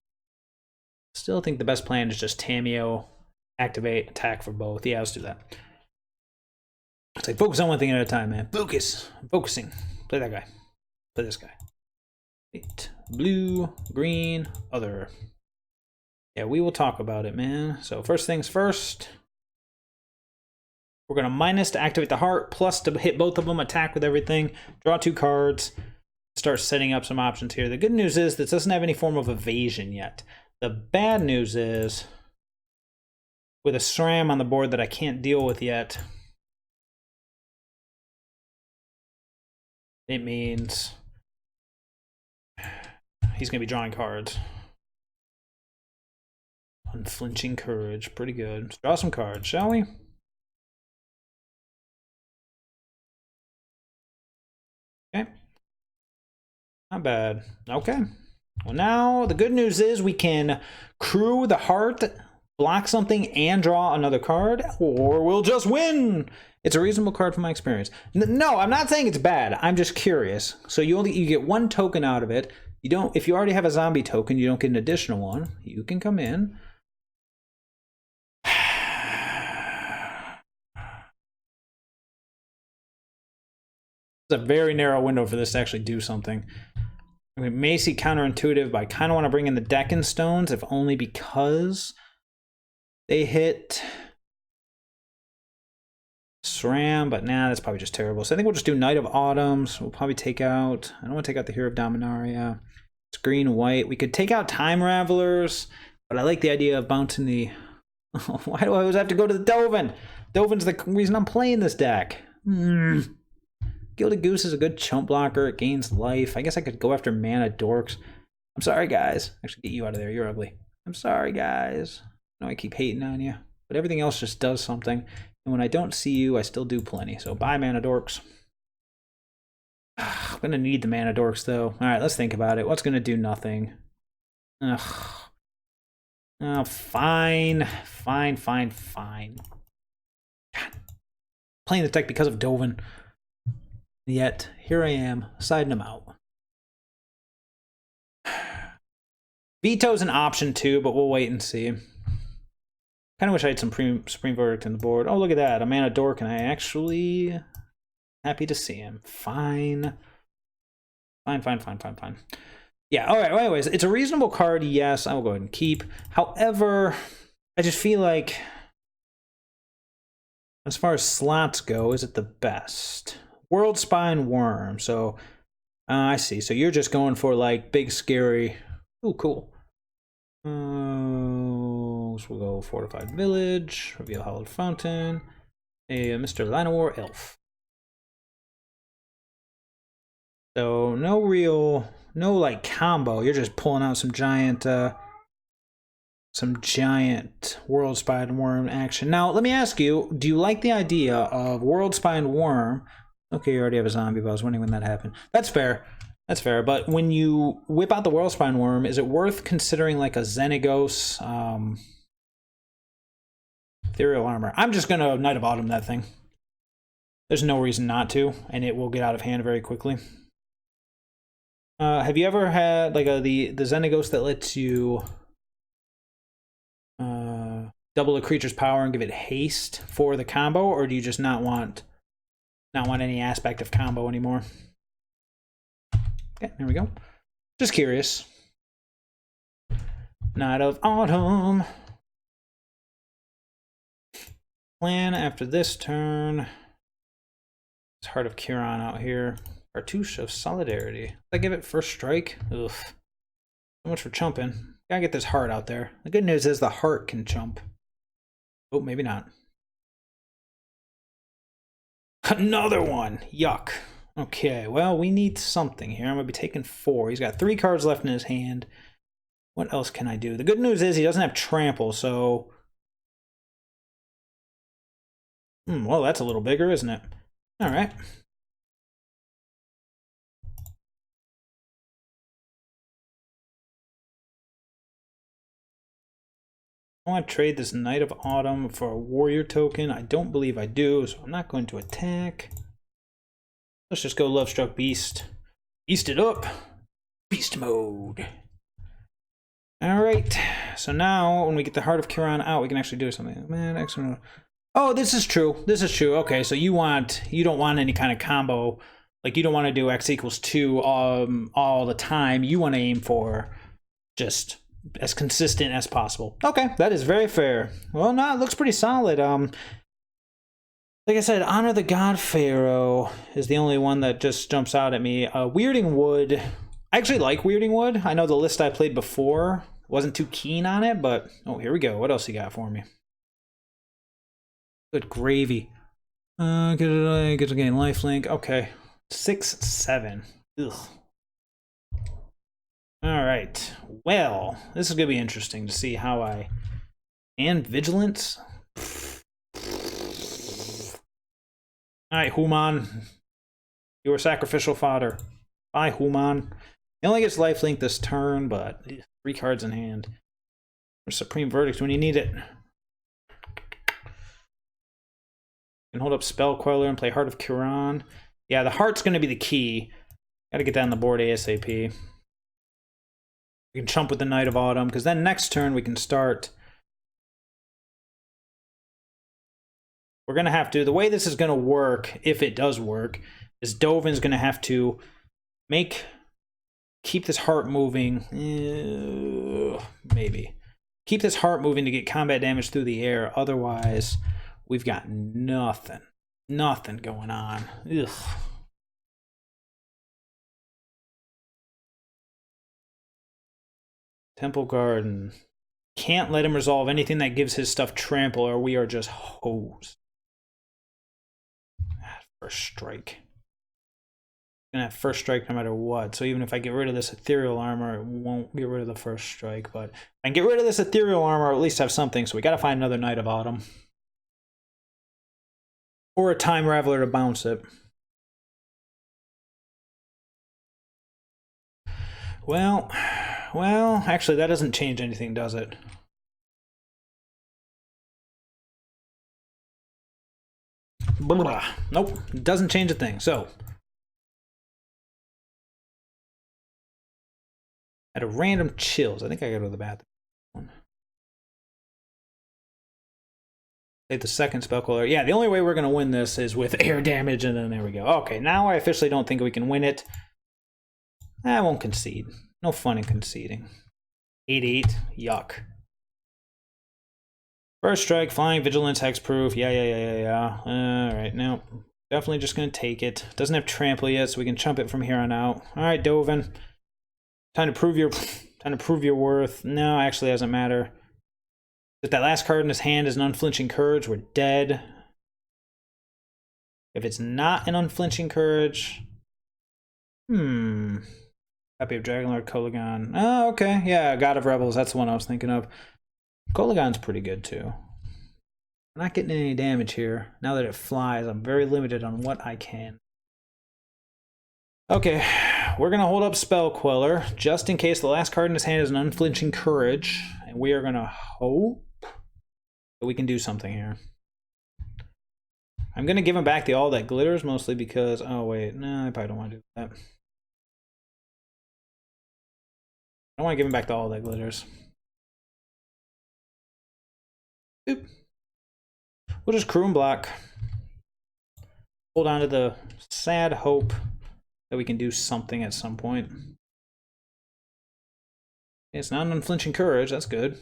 Still think the best plan is just Tamiyo, activate, attack for both. Yeah, let's do that. It's like, focus on one thing at a time, man. Focus. I'm focusing. Play that guy. Play this guy. Blue, green, other. Yeah, we will talk about it, man. So first things first, we're going to minus to activate the heart, plus to hit both of them, attack with everything, draw 2 cards, start setting up some options here. The good news is this doesn't have any form of evasion yet. The bad news is, with a SRAM on the board that I can't deal with yet, it means he's going to be drawing cards. Unflinching Courage. Pretty good. Let's draw some cards, shall we? Okay. Not bad. Okay. Well, now the good news is we can crew the heart, block something, and draw another card, or we'll just win. It's a reasonable card from my experience. No, I'm not saying it's bad. I'm just curious. So you get 1 token out of it. You don't. If you already have a zombie token, you don't get an additional one. You can come in. It's a very narrow window for this to actually do something. It may seem counterintuitive, but I kind of want to bring in the Deccan Stones, if only because They hit SRAM, but nah, that's probably just terrible. So I think we'll just do Knight of Autumns. We'll probably take out... I don't want to take out the Hero of Dominaria. It's green, white. We could take out Time Ravelers, but I like the idea of bouncing the... Why do I always have to go to the Dovin? Dovin's the reason I'm playing this deck. Gilded Goose is a good chump blocker. It gains life. I guess I could go after Mana Dorks. I'm sorry, guys. Actually, get you out of there. You're ugly. I'm sorry, guys. I know I keep hating on you, but everything else just does something. And when I don't see you, I still do plenty. So bye, Mana Dorks. I'm going to need the Mana Dorks, though. All right, let's think about it. What's going to do nothing? Ugh. Oh, fine. Fine. God. Playing the deck because of Dovin. Yet, here I am, siding him out. Veto's an option too, but we'll wait and see. Kind of wish I had some Supreme Verdict in the board. Oh, look at that. A Mana Dork, and I actually... Happy to see him. Fine. Yeah, alright, well, anyways, it's a reasonable card, yes. I will go ahead and keep. However, I just feel like... As far as slots go, is it the best? World Spine Worm. So, I see. So you're just going for, like, big, scary... Ooh, cool. So we'll go Fortified Village, Reveal Hallowed Fountain, a Mr. Llanowar Elf. So no like combo. You're just pulling out some giant World Spine Worm action. Now let me ask you: do you like the idea of World Spine Worm? Okay, you already have a zombie, but I was wondering when that happened. That's fair. That's fair, but when you whip out the World Spine Worm, is it worth considering like a Xenagos Ethereal Armor? I'm just going to Knight of Autumn that thing. There's no reason not to, and it will get out of hand very quickly. Have you ever had like the Xenagos that lets you double a creature's power and give it haste for the combo, or do you just not want any aspect of combo anymore? Okay, there we go. Just curious. Knight of Autumn. Plan after this turn. It's Heart of Kiran out here. Cartouche of Solidarity. Did I give it first strike? Ugh. So much for chumping. Gotta get this heart out there. The good news is the heart can chump. Oh, maybe not. Another one. Yuck. Okay, well, we need something here. I'm going to be taking 4. He's got 3 cards left in his hand. What else can I do? The good news is he doesn't have trample, so... well, that's a little bigger, isn't it? All right. I want to trade this Knight of Autumn for a warrior token. I don't believe I do, so I'm not going to attack. Let's just go Lovestruck Beast. Beast it up. Beast mode. Alright. So now, when we get the Heart of Kiran out, we can actually do something. Man, excellent. Oh, this is true. This is true. Okay, so you don't want any kind of combo. Like, you don't want to do X equals 2 all the time. You want to aim for just as consistent as possible. Okay, that is very fair. Well, no, it looks pretty solid. Like I said, Honor the God Pharaoh is the only one that just jumps out at me. Weirding Wood. I actually like Weirding Wood. I know the list I played before wasn't too keen on it, but... Oh, here we go. What else you got for me? Good gravy. Get to gain lifelink. Okay. 6/7. Ugh. Alright. Well, this is going to be interesting to see how I... And Vigilance? Alright, Human. You were sacrificial fodder. Bye, Human. He only gets lifelink this turn, but 3 cards in hand. For Supreme Verdict when you need it. You can hold up Spell Queller and play Heart of Kiran. Yeah, the heart's going to be the key. Gotta get that on the board ASAP. We can chump with the Knight of Autumn, because then next turn we can start... We're going to have to, the way this is going to work, if it does work, is Dovin's going to have to keep this heart moving. Maybe. Keep this heart moving to get combat damage through the air. Otherwise, we've got nothing. Nothing going on. Ugh. Temple Garden. Can't let him resolve anything that gives his stuff trample, or we are just hosed. First strike. Gonna have first strike no matter what. So even if I get rid of this ethereal armor, it won't get rid of the first strike. But if I can get rid of this ethereal armor, at least have something. So we gotta find another Knight of Autumn. Or a Time Raveler to bounce it. Well, actually that doesn't change anything, does it? Blah. Nope, it doesn't change a thing. So at a random chills, I think I gotta go to the bathroom. Take the second spell caller. Yeah, the only way we're gonna win this is with air damage, and then there we go. Okay, now I officially don't think we can win it. I won't concede. No fun in conceding. 8-8. Yuck. First strike, flying, vigilance, hexproof. Yeah. Alright, no. Definitely just gonna take it. Doesn't have trample yet, so we can chump it from here on out. Alright, Dovin. Time to prove your worth. No, actually doesn't matter. If that last card in his hand is an unflinching courage, we're dead. If it's not an unflinching courage. Copy of Dragonlord Kolagon. Oh, okay. Yeah, God of Rebels. That's the one I was thinking of. Kolagon's pretty good, too. I'm not getting any damage here. Now that it flies, I'm very limited on what I can. Okay, we're going to hold up Spell Queller, just in case the last card in his hand is an Unflinching Courage. And we are going to hope that we can do something here. I'm going to give him back the All That Glitters, mostly because... Oh, wait. No, I probably don't want to do that. I don't want to give him back the All That Glitters. Oop. We'll just crew and block. Hold on to the sad hope that we can do something at some point. It's not an unflinching courage. That's good.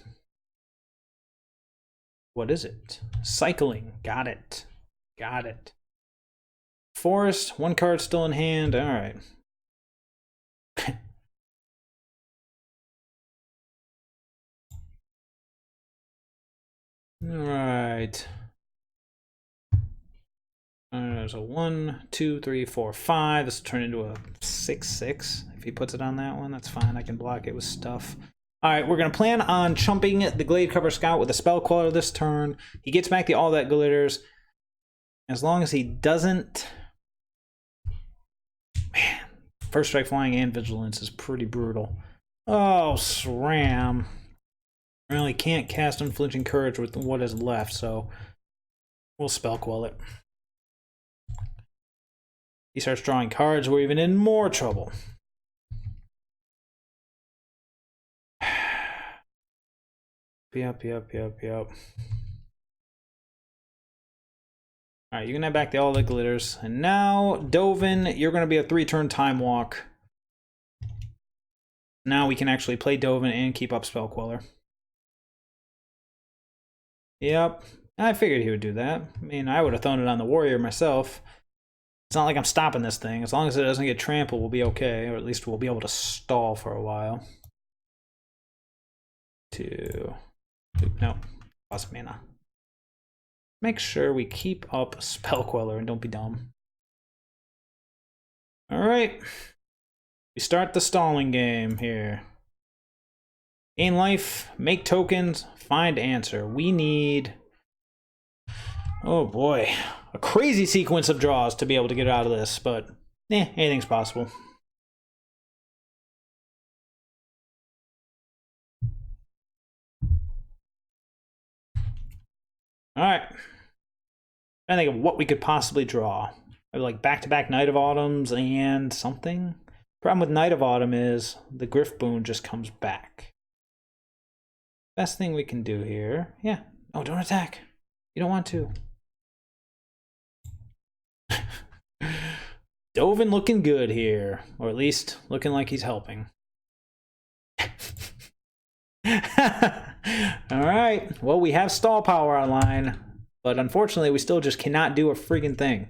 What is it? Cycling. Got it. Got it. Forest. One card still in hand. All right. All right. There's a 1, 2, 3, 4, 5. This will turn into a 6/6. If he puts it on that one, that's fine. I can block it with stuff. All right, we're going to plan on chumping the Gladecover Scout with a Spell Queller this turn. He gets back the All That Glitters. As long as he doesn't... Man, First Strike, Flying, and Vigilance is pretty brutal. Oh, SRAM. Really can't cast Unflinching Courage with what is left, so we'll Spell Quell it. He starts drawing cards, we're even in more trouble. Yep. Alright, you can have back the All That Glitters. And now, Dovin, you're going to be a 3-turn Time Walk. Now we can actually play Dovin and keep up Spell Queller. Yep, I figured he would do that. I mean, I would have thrown it on the Warrior myself. It's not like I'm stopping this thing. As long as it doesn't get trampled, we'll be okay. Or at least we'll be able to stall for a while. 2. No. Cost mana. Make sure we keep up Spell Queller and don't be dumb. Alright. We start the stalling game here. Gain life, make tokens, find answer. We need... Oh boy. A crazy sequence of draws to be able to get out of this, but anything's possible. Alright. I think of what we could possibly draw. Maybe like back-to-back Knight of Autumns and something. Problem with Knight of Autumn is the Griff Boon just comes back. Best thing we can do here. Yeah. Oh, don't attack. You don't want to. Dovin looking good here. Or at least looking like he's helping. All right. Well, we have stall power online, but unfortunately, we still just cannot do a freaking thing.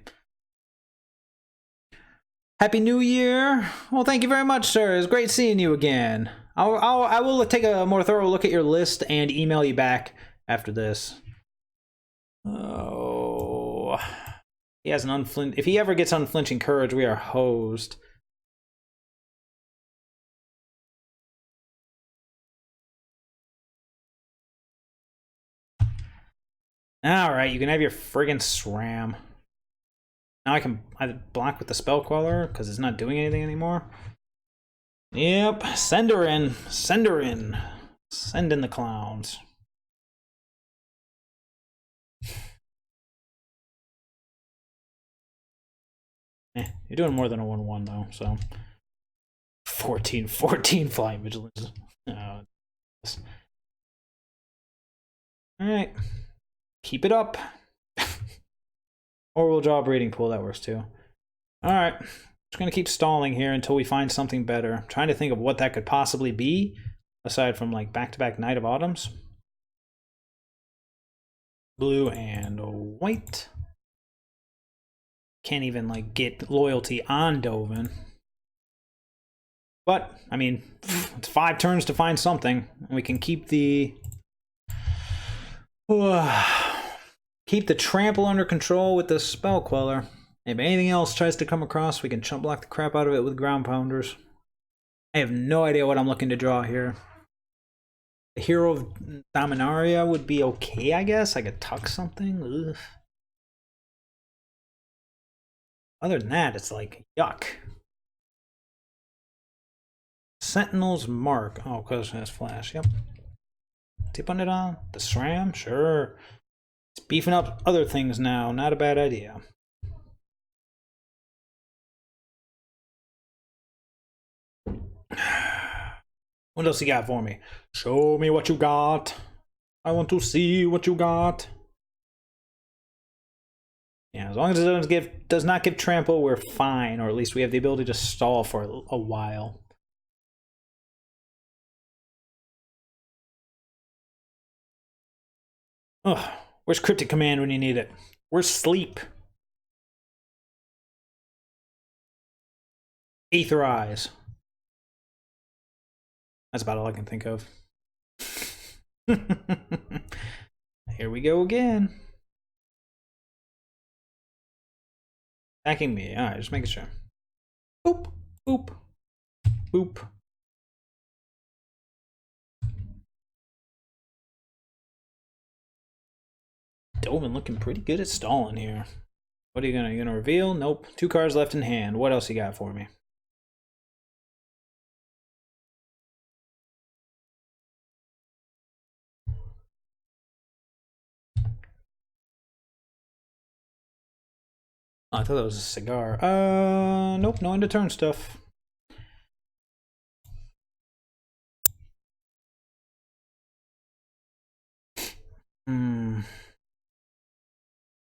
Happy New Year. Well, thank you very much, sir. It's great seeing you again. I will take a more thorough look at your list and email you back after this. Oh, he has an if he ever gets unflinching courage, we are hosed. All right, you can have your friggin' SRAM. Now I can either block with the Spell Queller because it's not doing anything anymore. Yep, send her in. Send her in. Send in the clowns. You're doing more than a 1/1 though, so 14 flying vigilance. Oh. Alright. Keep it up. Or we'll draw a breeding pool, that works too. Alright. Just gonna keep stalling here until we find something better. I'm trying to think of what that could possibly be, aside from like back-to-back Night of Autumns. Blue and white. Can't even like get loyalty on Dovin. But, I mean, it's 5 turns to find something. And we can keep the trample under control with the Spell Queller. If anything else tries to come across, we can chump block the crap out of it with Ground Pounders. I have no idea what I'm looking to draw here. The Hero of Dominaria would be okay, I guess. I could tuck something. Ugh. Other than that, it's like, yuck. Sentinel's Mark. Oh, because it has flash. Yep. Tip on it on. The SRAM? Sure. It's beefing up other things now. Not a bad idea. What else you got for me? Show me what you got. I want to see what you got. Yeah, as long as it does not give trample, we're fine. Or at least we have the ability to stall for a while. Ugh, where's Cryptic Command when you need it? Where's Sleep? Aether Eyes. That's about all I can think of. Here we go again. Attacking me. Alright, just making sure. Boop, boop, boop. Dovin looking pretty good at stalling here. What are you gonna reveal? Nope. 2 cards left in hand. What else you got for me? Oh, I thought that was a cigar. Nope, no end of turn stuff.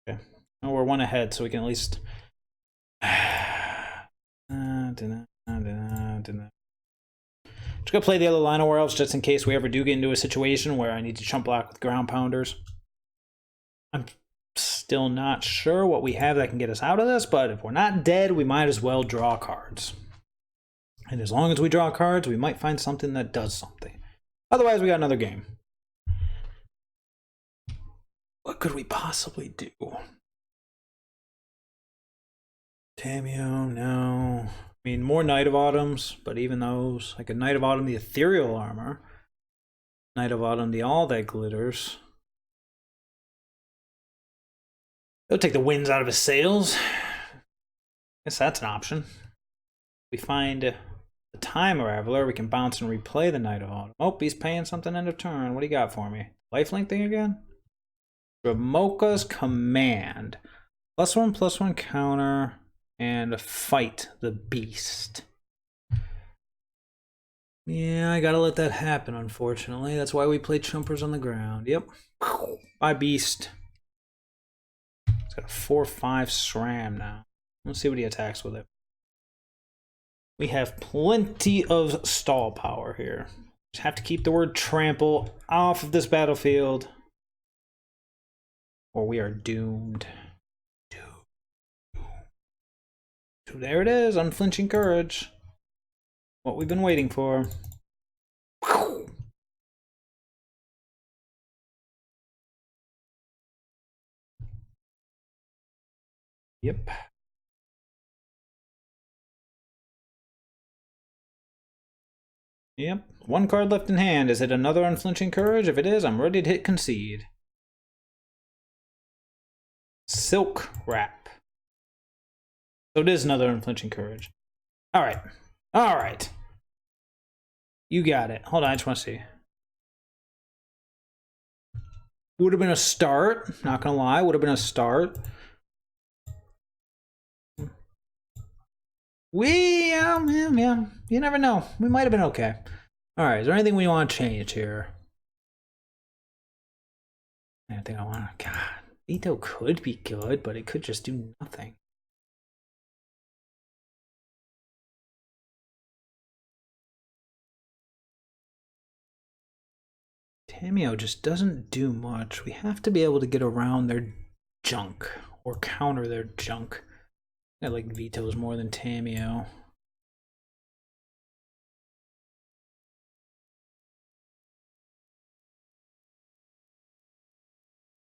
Okay. Oh, we're 1 ahead, so we can at least. Just gonna play the other Lionel Elves just in case we ever do get into a situation where I need to chump block with Ground Pounders. I'm still not sure what we have that can get us out of this, but if we're not dead, we might as well draw cards. And as long as we draw cards, we might find something that does something. Otherwise, we got another game. What could we possibly do? Tameo, no. I mean, more Night of Autumns, but even those, like a Night of Autumn, the Ethereal Armor. Night of Autumn, the All That Glitters. It'll take the winds out of his sails. Guess that's an option. We find the Time Raveler, we can bounce and replay the Night of Autumn. Oh, he's paying something end of turn. What do you got for me? Lifelink thing again? Ramoka's Command. +1/+1 counter and fight the beast. Yeah, I gotta let that happen, unfortunately. That's why we play Chumpers on the ground. Yep. Bye, beast. It's got a 4/5 SRAM now. Let's see what he attacks with it. We have plenty of stall power here. Just have to keep the word trample off of this battlefield, or we are doomed. So there it is, unflinching courage. What we've been waiting for. Yep. Yep. One card left in hand. Is it another unflinching courage? If it is, I'm ready to hit concede. Silk wrap. So it is another unflinching courage. All right. All right. You got it. Hold on, I just want to see. Would have been a start. Not gonna lie, would have been a start. Yeah. You never know. We might have been okay. All right. Is there anything we want to change here? I think I want to. God, veto could be good, but it could just do nothing. Tamiyo just doesn't do much. We have to be able to get around their junk or counter their junk. I like vetoes more than Tamiyo.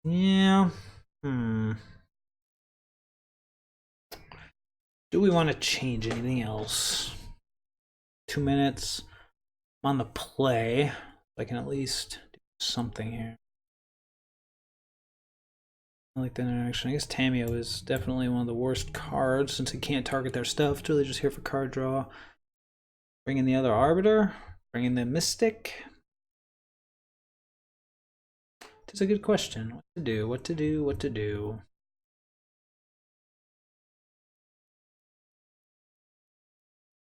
Yeah. Do we want to change anything else? 2 minutes. I'm on the play. I can at least do something here. I like that interaction. I guess Tamiyo is definitely one of the worst cards since he can't target their stuff. It's really just here for card draw. Bring in the other Arbiter. Bring in the Mystic. It's a good question. What to do, what to do, what to do.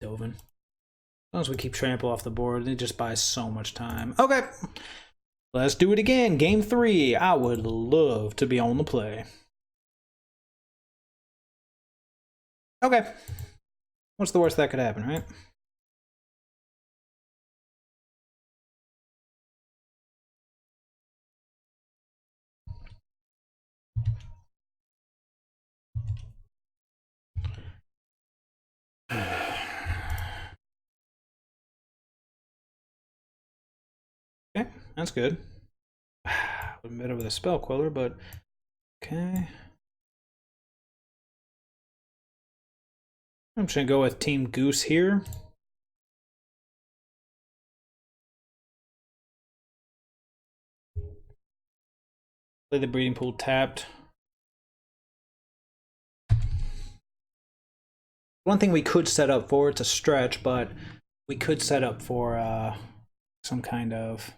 Dovin. As long as we keep trample off the board, it just buys so much time. Okay. Let's do it again. Game 3. I would love to be on the play. Okay. What's the worst that could happen, right? Okay, that's good. A bit of a spell queller, but okay. I'm just gonna go with Team Goose here. Play the breeding pool tapped. One thing we could set up for, it's a stretch, but we could set up for some kind of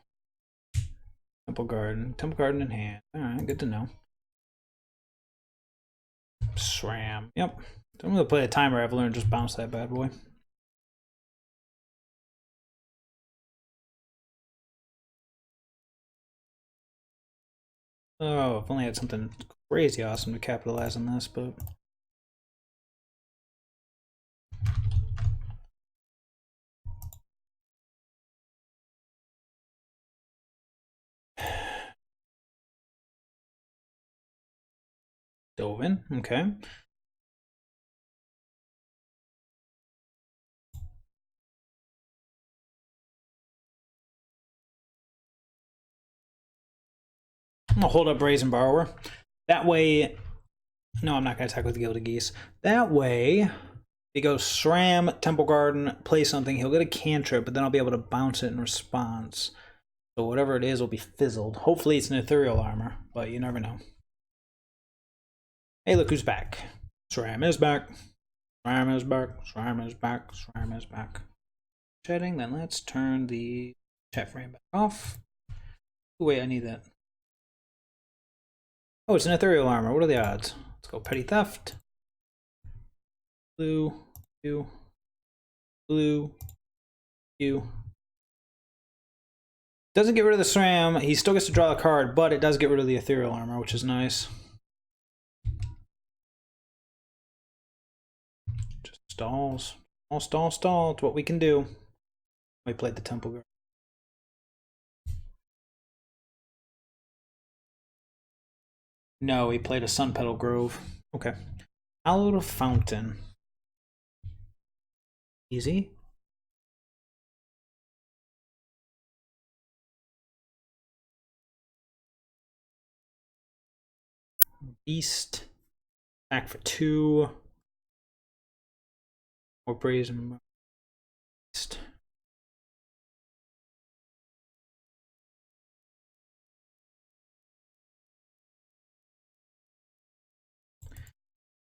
Temple Garden in hand. All right, good to know. SRAM. Yep. So I'm gonna play a timer Evelyn and just bounce that bad boy. Oh, if only I had something crazy awesome to capitalize on this, but Dovin, okay. I'm gonna hold up Brazen Borrower. That way, no, I'm not gonna attack with the Gilded Geese. That way, he goes SRAM, Temple Garden, play something, he'll get a cantrip, but then I'll be able to bounce it in response. So whatever it is will be fizzled. Hopefully it's an Ethereal Armor, but you never know. Hey, look who's back. SRAM is back. SRAM is back. SRAM is back. SRAM is back. Chatting, then let's turn the chat frame back off. Wait, I need that. Oh, it's an Ethereal Armor. What are the odds? Let's go Petty Theft. Blue. You. Blue. You. Doesn't get rid of the SRAM. He still gets to draw a card, but it does get rid of the Ethereal Armor, which is nice. Just stalls. Stall. It's what we can do. We played the Temple Guard. No, he played a Sun Petal Grove. Okay. Hallowed Fountain. Easy. Beast. Back for 2. More Brazen Beast.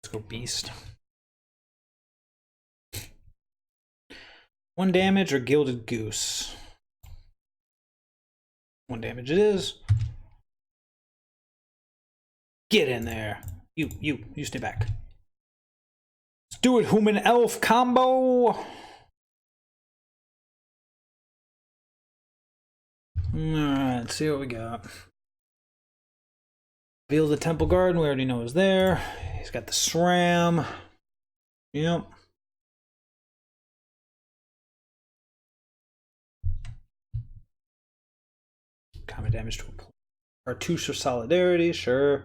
Let's go Beast. 1 damage or Gilded Goose? 1 damage it is. Get in there. You stay back. Let's do it, human elf combo. Alright, let's see what we got. Reveal the Temple Garden, we already know is there. He's got the SRAM. Yep. Common damage to a player. Cartouche of Solidarity, sure.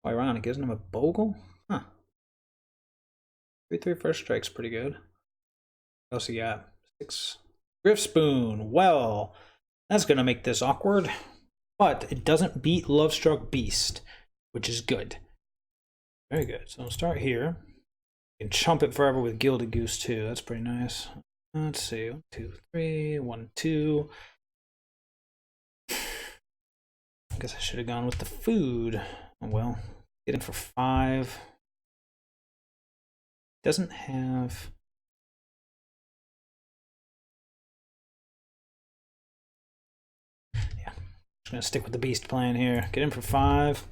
Oh, ironic, isn't him a Bogle? Huh. 3/3 first strike's pretty good. What else you got? 6. Griff Spoon. Well, that's gonna make this awkward. But it doesn't beat Lovestruck Beast, which is good. Very good. So we'll start here. You can chump it forever with Gilded Goose too. That's pretty nice. Let's see. 1, 2, 3. 1, 2. I guess I should have gone with the food. Oh well. Get in for 5. Doesn't have. Yeah. Just gonna stick with the beast plan here. Get in for 5.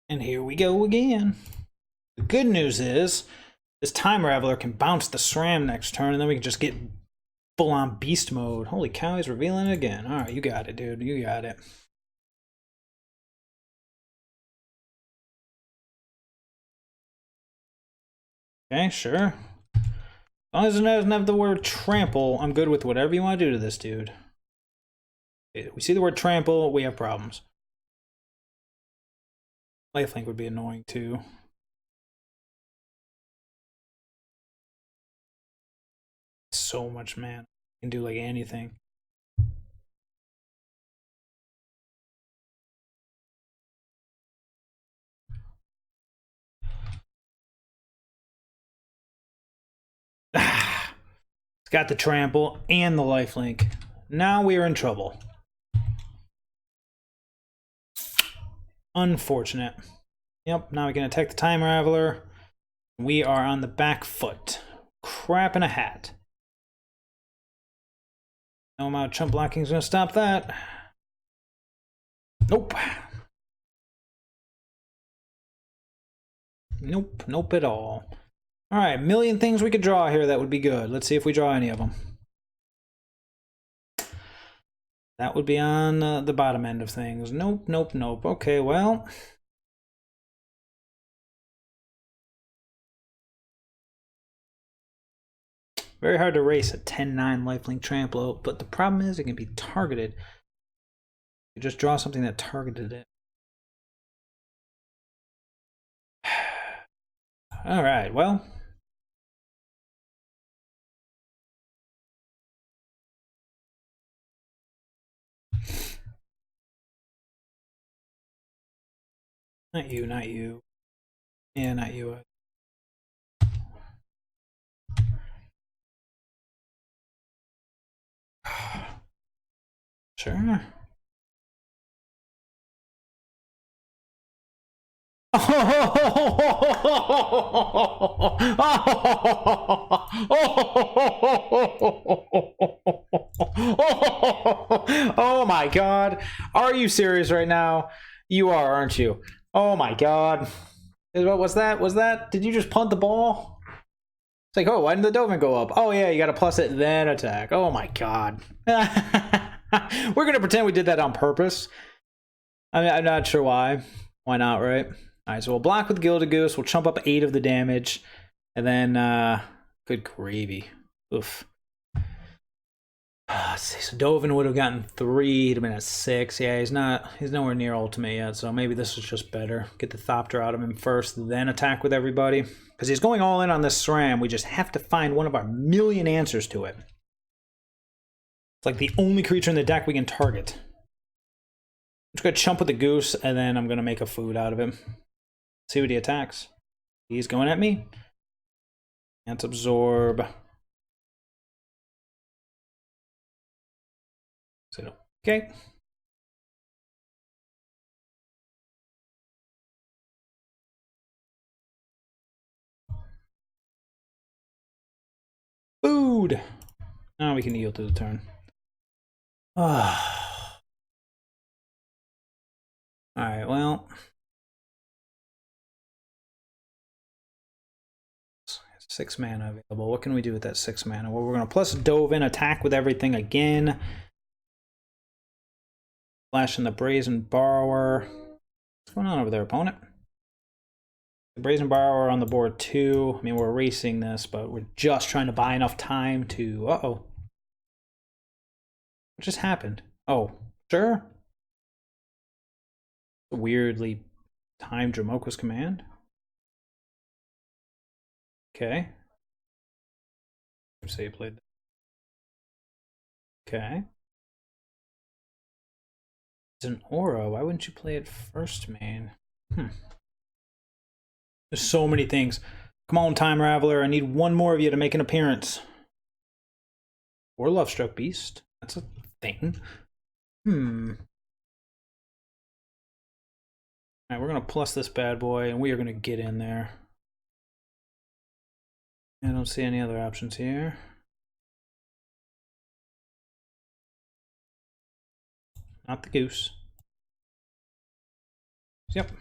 And here we go again. The good news is this Time Raveler can bounce the SRAM next turn, and then we can just get full-on beast mode. Holy cow, he's revealing it again. All right, you got it, dude. You got it. Okay, sure. As long as it doesn't have the word trample, I'm good with whatever you want to do to this dude. We see the word trample, we have problems. Lifelink would be annoying too. So much, man. You can do like anything. It's got the trample and the lifelink. Now we are in trouble. Unfortunate. Yep, now we can attack the Time Raveler. We are on the back foot. Crap in a hat. No amount of chump blocking is going to stop that. Nope. Nope, nope at all. Alright, million things we could draw here that would be good. Let's see if we draw any of them. That would be on the bottom end of things. Nope, nope, nope. Okay, well. Very hard to race a 10-9 lifelink trample, but the problem is it can be targeted. You just draw something that targeted it. Alright, well. Not you, not you. Yeah, not you. Sure. Oh my god. Are you serious right now? You are, aren't you? Oh my god. What was that? Was that? Did you just punt the ball? It's like, oh, why didn't the Dovin go up? Oh yeah, you gotta plus it, then attack. Oh my god. We're gonna pretend we did that on purpose. I mean, I'm not sure why. Why not, right? Alright, so we'll block with Gilded Goose, we'll chump up 8 of the damage, and then, good gravy. Oof. Let's see, so Dovin would have gotten 3, he'd have been at 6. Yeah, he's nowhere near ultimate yet, so maybe this is just better. Get the Thopter out of him first, then attack with everybody. Because he's going all in on this SRAM, we just have to find one of our million answers to it. It's like the only creature in the deck we can target. I'm just gonna chump with the Goose, and then I'm gonna make a food out of him. See what he attacks. He's going at me. Can't absorb. So, okay. Food. Now we can yield to the turn. Alright, well. 6 mana available. What can we do with that 6 mana? Well, we're going to plus Dovin, attack with everything again. Flash in the Brazen Borrower. What's going on over there, opponent? The Brazen Borrower on the board too. I mean, we're racing this, but we're just trying to buy enough time to... Uh-oh. What just happened? Oh, sure. Weirdly timed Dramoka's command. Okay. Say you played that. Okay. It's an aura. Why wouldn't you play it first, man? There's so many things. Come on, Time Raveler. I need one more of you to make an appearance. Or Lovestruck Beast. That's a thing. Alright, we're going to plus this bad boy, and we are going to get in there. I don't see any other options here. Not the Goose. Yep.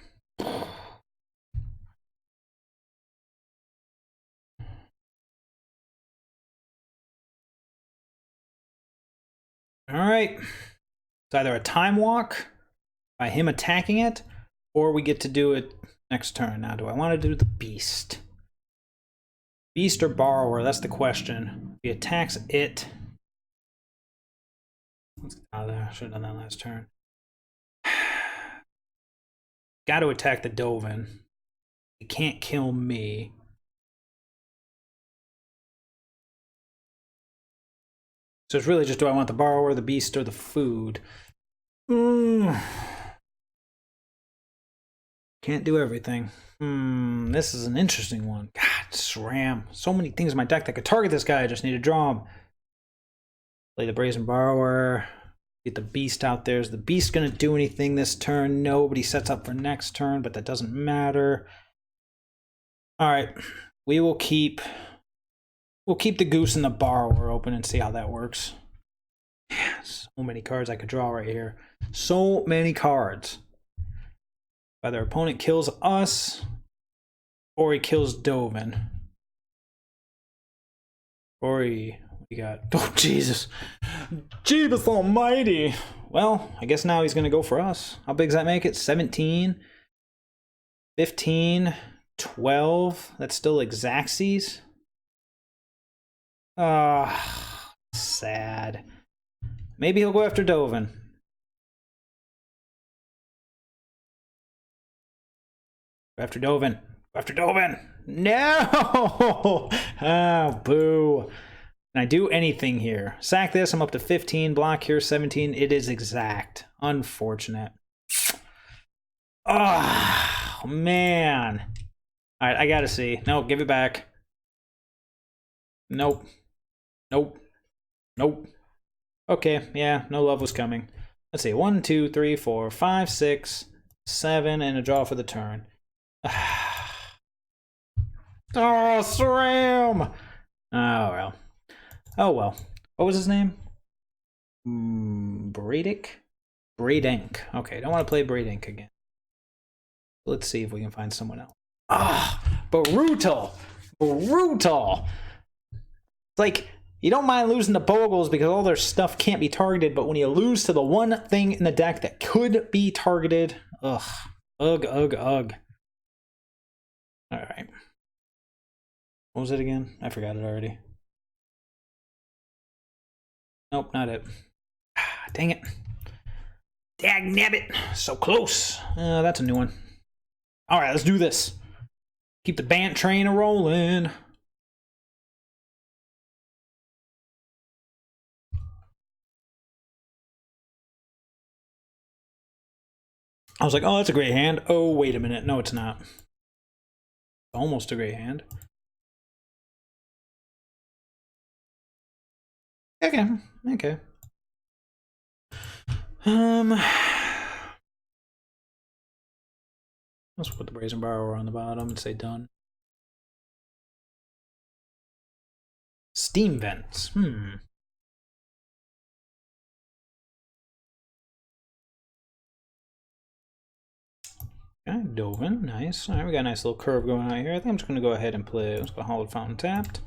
Alright. It's either a Time Walk by him attacking it, or we get to do it next turn. Now, do I want to do the Beast? Beast or Borrower? That's the question. If he attacks it... Let's get out of there. I should have done that last turn. Got to attack the Dovin. He can't kill me. So it's really just, do I want the Borrower, the Beast, or the food? Can't do everything. This is an interesting one. God, SRAM. So many things in my deck that could target this guy. I just need to draw him. Play the Brazen Borrower. Get the Beast out there. Is the Beast going to do anything this turn? No, but he sets up for next turn, but that doesn't matter. Alright. We will keep... We'll keep the Goose and the Borrower open and see how that works. Yeah, so many cards I could draw right here. So many cards. Either opponent kills us, or he kills Dovin. Or he... What we got? Oh, Jesus. Jeebus almighty. Well, I guess now he's going to go for us. How big does that make it? 17? 15? 12? That's still Xaxes? Sad. Maybe he'll go after Dovin. Go after Dovin. Go after Dovin. No! Oh, boo. Can I do anything here? Sack this. I'm up to 15. Block here, 17. It is exact. Unfortunate. Oh, man. All right, I gotta see. No, give it back. Nope. Nope. Nope. Okay, yeah, no love was coming. Let's see. 1, 2, 3, 4, 5, 6, 7, and a draw for the turn. Oh, SRAM! Oh, well. Oh, well. What was his name? Bradick? Bradink. Okay, don't want to play Bradink again. Let's see if we can find someone else. Ah, brutal! Brutal. It's like, you don't mind losing to Bogles because all their stuff can't be targeted, but when you lose to the one thing in the deck that could be targeted, ugh. Ugh, ugh, ugh. Alright. What was it again? I forgot it already. Nope, not it. Ah, dang it. Dagnabbit. So close. That's a new one. Alright, let's do this. Keep the Bant train a-rolling. I was like, oh, that's a great hand. Oh, wait a minute. No, it's not. Almost a great hand. Okay, okay. Let's put the Brazen Borrower on the bottom and say done. Steam Vents. Okay, Dovin, nice. All right, we got a nice little curve going on here. I think I'm just going to go ahead and play. Let's go Hollowed Fountain tapped.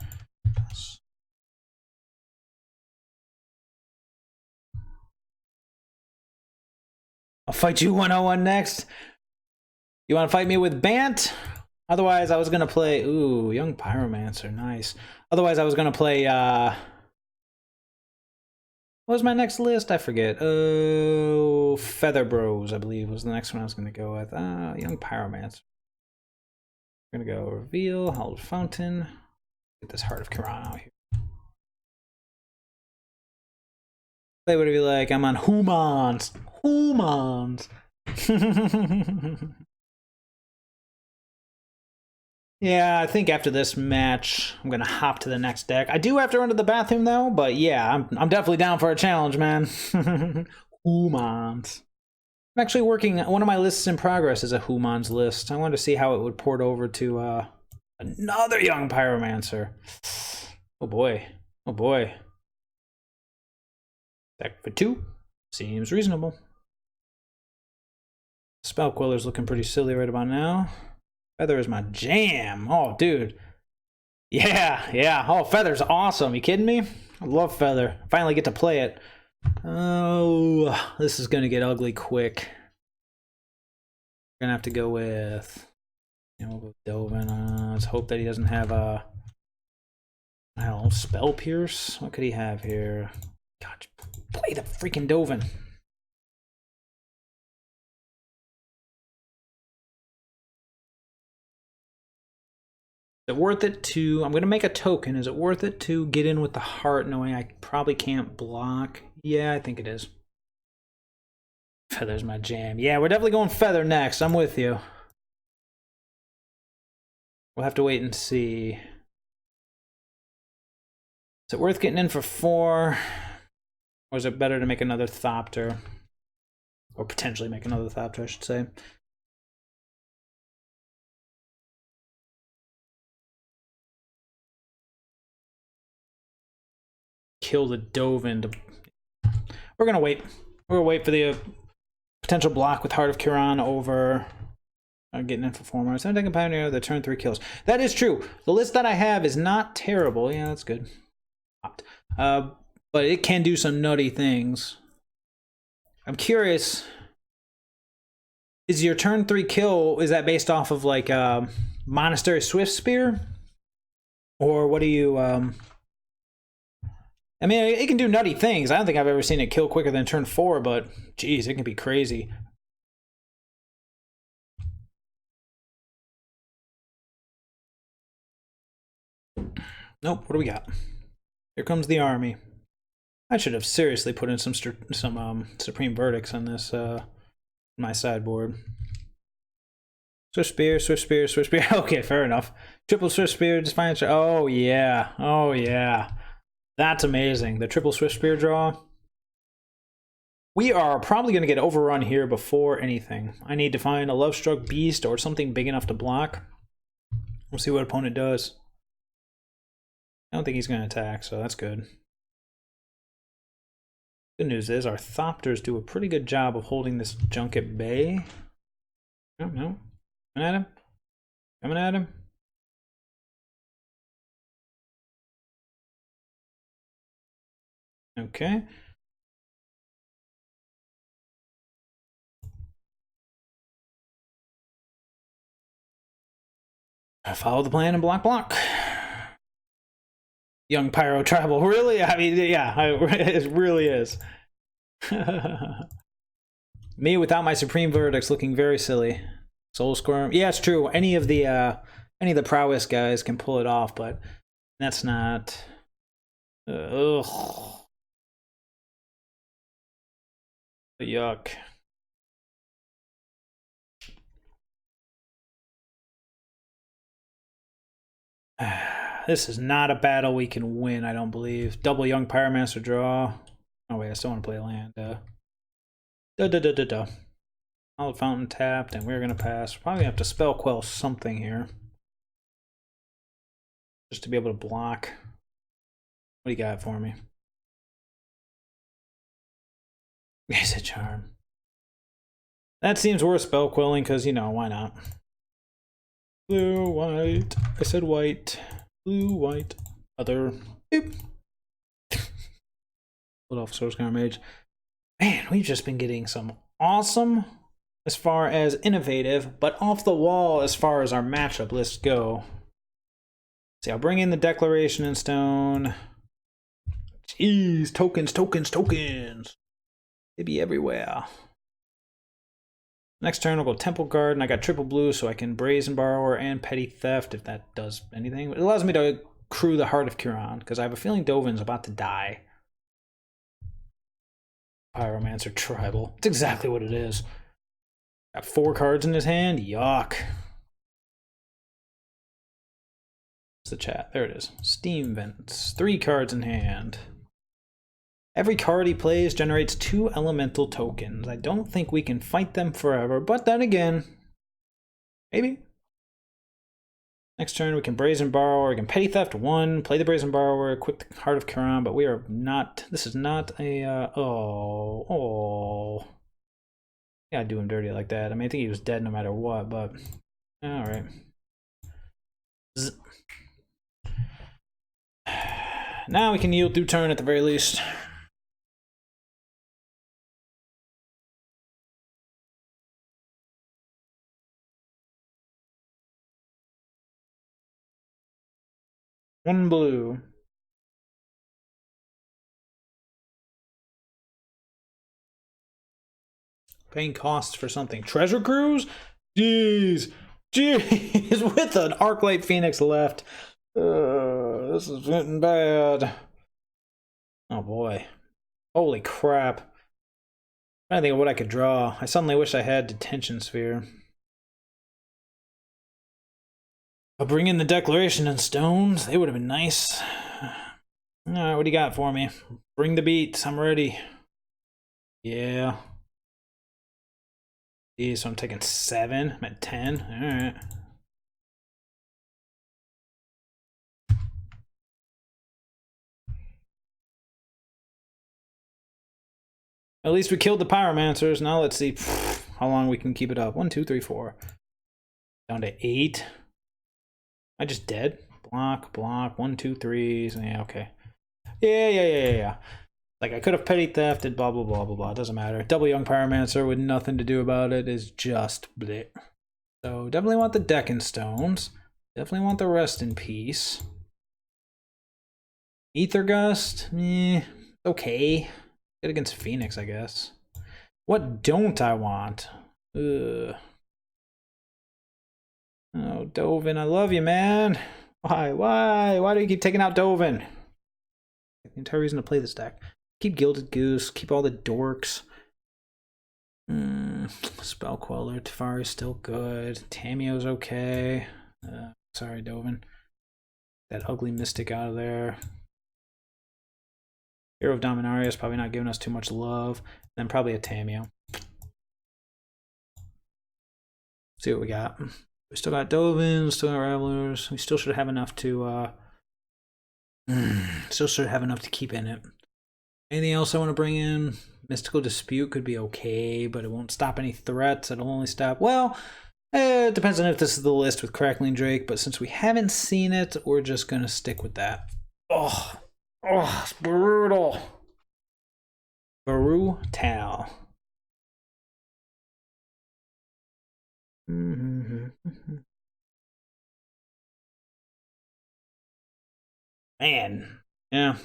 I'll fight you 101 next. You want to fight me with Bant? Otherwise, I was going to play... Ooh, Young Pyromancer, nice. Otherwise, I was going to play... What was my next list? I forget. Oh, Feather Bros, I believe, was the next one I was going to go with. Young Pyromancer. We're going to go Reveal, Hollowed Fountain. Get this Heart of Kiran out here. Play whatever you like. I'm on Humans. Humans. Yeah, I think after this match, I'm gonna hop to the next deck. I do have to run to the bathroom though, but yeah, I'm definitely down for a challenge, man. Humans. I'm actually working. One of my lists in progress is a Humans list. I wanted to see how it would port over to another Young Pyromancer. Oh boy. Oh boy. Deck for 2 seems reasonable. Spell Queller's looking pretty silly right about now. Feather is my jam. Oh, dude. Yeah, yeah. Oh, Feather's awesome. You kidding me? I love Feather. Finally get to play it. Oh, this is going to get ugly quick. We're going to have to go with... You know, we'll go with Dovin. Let's hope that he doesn't have a... I don't know, Spell Pierce? What could he have here? God, play the freaking Dovin. Is it worth it to... I'm going to make a token. Is it worth it to get in with the heart knowing I probably can't block? Yeah, I think it is. Feather's my jam. Yeah, we're definitely going Feather next. I'm with you. We'll have to wait and see. Is it worth getting in for 4? Or is it better to make another Thopter? Or potentially make another Thopter, I should say. Kill the Dovin. We're gonna wait. We're gonna wait for the potential block with Heart of Kiran over getting in for 4 more. So I'm taking Pioneer, the turn 3 kills. That is true. The list that I have is not terrible. Yeah, that's good. But it can do some nutty things. I'm curious. Is your turn 3 kill, is that based off of like Monastery Swift Spear? Or what do you I mean, it can do nutty things. I don't think I've ever seen it kill quicker than turn 4, but geez, it can be crazy. Nope, what do we got? Here comes the army. I should have seriously put in some Supreme Verdicts on this my sideboard. Swift Spear, Swift Spear, Swift Spear. Okay, fair enough. Triple Swift Spear, Defiance. Oh yeah, oh yeah. That's amazing. The triple Swift Spear draw. We are probably going to get overrun here before anything. I need to find a Love-Struck Beast or something big enough to block. We'll see what opponent does. I don't think he's going to attack, so that's good. Good news is our Thopters do a pretty good job of holding this junk at bay. No, no. Coming at him. Coming at him. Okay. I follow the plan and block. Young Pyro Tribal. Really? I mean, yeah, it really is. Me without my supreme verdicts looking very silly. Soul Squirm. Yeah, it's true. Any of the prowess guys can pull it off, but that's not. Ugh. Yuck. This is not a battle we can win, I don't believe. Double Young Pyromancer draw. Oh wait, I still want to play land. Solid Fountain tapped, and we're gonna pass. We're probably gonna have to spell quell something here. Just to be able to block. What do you got for me? It's a charm. That seems worth spell quelling, because, you know, why not? Blue, white. I said white. Blue, white. Other. Boop. Pulled off Source Guard Mage. Man, we've just been getting some awesome as far as innovative, but off the wall as far as our matchup lists go. See, I'll bring in the Declaration in Stone. Jeez, tokens. They be everywhere. Next turn, I'll go Temple Guard, and I got triple blue, so I can Brazen Borrower and Petty Theft, if that does anything. It allows me to crew the Heart of Kiran, because I have a feeling Dovin's about to die. Pyromancer Tribal. It's exactly what it is. Got 4 cards in his hand. Yuck. What's the chat? There it is. Steam Vents. 3 cards in hand. Every card he plays generates 2 elemental tokens. I don't think we can fight them forever, but then again, maybe. Next turn we can Brazen Borrower, we can Petty Theft 1, play the Brazen Borrower, equip the Heart of Kiran, but we are not, this is not a, yeah, do him dirty like that. I mean, I think he was dead no matter what, but, alright. Now we can yield through turn at the very least. One blue. Paying costs for something. Treasure Cruise? Jeez. With an Arclight Phoenix left. This is getting bad. Oh boy. Holy crap. I'm trying to think of what I could draw. I suddenly wish I had Detention Sphere. I'll bring in the Declaration and Stones. They would have been nice. Alright, what do you got for me? Bring the beats. I'm ready. Yeah. Geez, so I'm taking 7. I'm at 10. Alright. At least we killed the Pyromancers. Now let's see how long we can keep it up. 1, 2, 3, 4. Down to 8. Am I just dead? Block. 1, 2, 3. Yeah, okay. Yeah. Like, I could have Petty Thefted, blah, blah, blah, blah, blah. It doesn't matter. Double Young Pyromancer with nothing to do about it is just bleh. So, definitely want the Deck and Stones. Definitely want the Rest in Peace. Ether Gust? Okay. Good against Phoenix, I guess. What don't I want? Ugh. Oh, Dovin, I love you, man. Why do you keep taking out Dovin? The entire reason to play this deck. Keep Gilded Goose, keep all the dorks. Spell Queller, Tefari's still good. Tamio's okay. Sorry, Dovin. That ugly Mystic out of there. Hero of Dominaria is probably not giving us too much love. Then probably a Tamio. See what we got. We still got Dovin, still got Ravelers. We still should have enough to keep in it. Anything else I want to bring in? Mystical Dispute could be okay, but it won't stop any threats. It'll only stop, well, it depends on if this is the list with Crackling Drake, but since we haven't seen it, we're just gonna stick with that. Oh, it's brutal. Brutal. Man, yeah.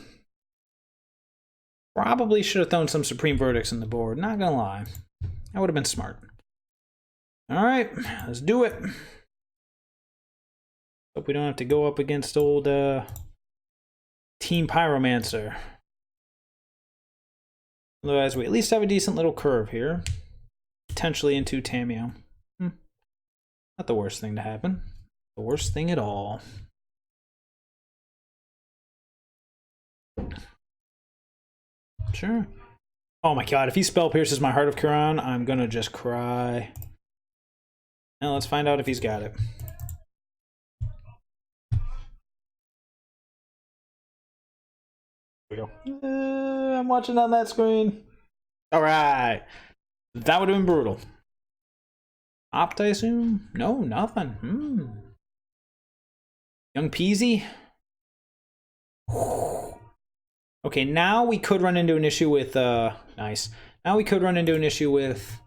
Probably should have thrown some Supreme Verdicts in the board, not gonna lie. That would have been smart. Alright, let's do it. Hope we don't have to go up against old Team Pyromancer. Otherwise, we at least have a decent little curve here. Potentially into Tamiyo. Not the worst thing to happen. The worst thing at all. Sure. Oh my god, if he spell pierces my Heart of Kiran, I'm gonna just cry. Now let's find out if he's got it. Here we go. I'm watching on that screen. Alright. That would have been brutal. Opt, I assume? No, nothing. Young Peasy? Okay, now we could run into an issue with, nice. Now we could run into an issue with,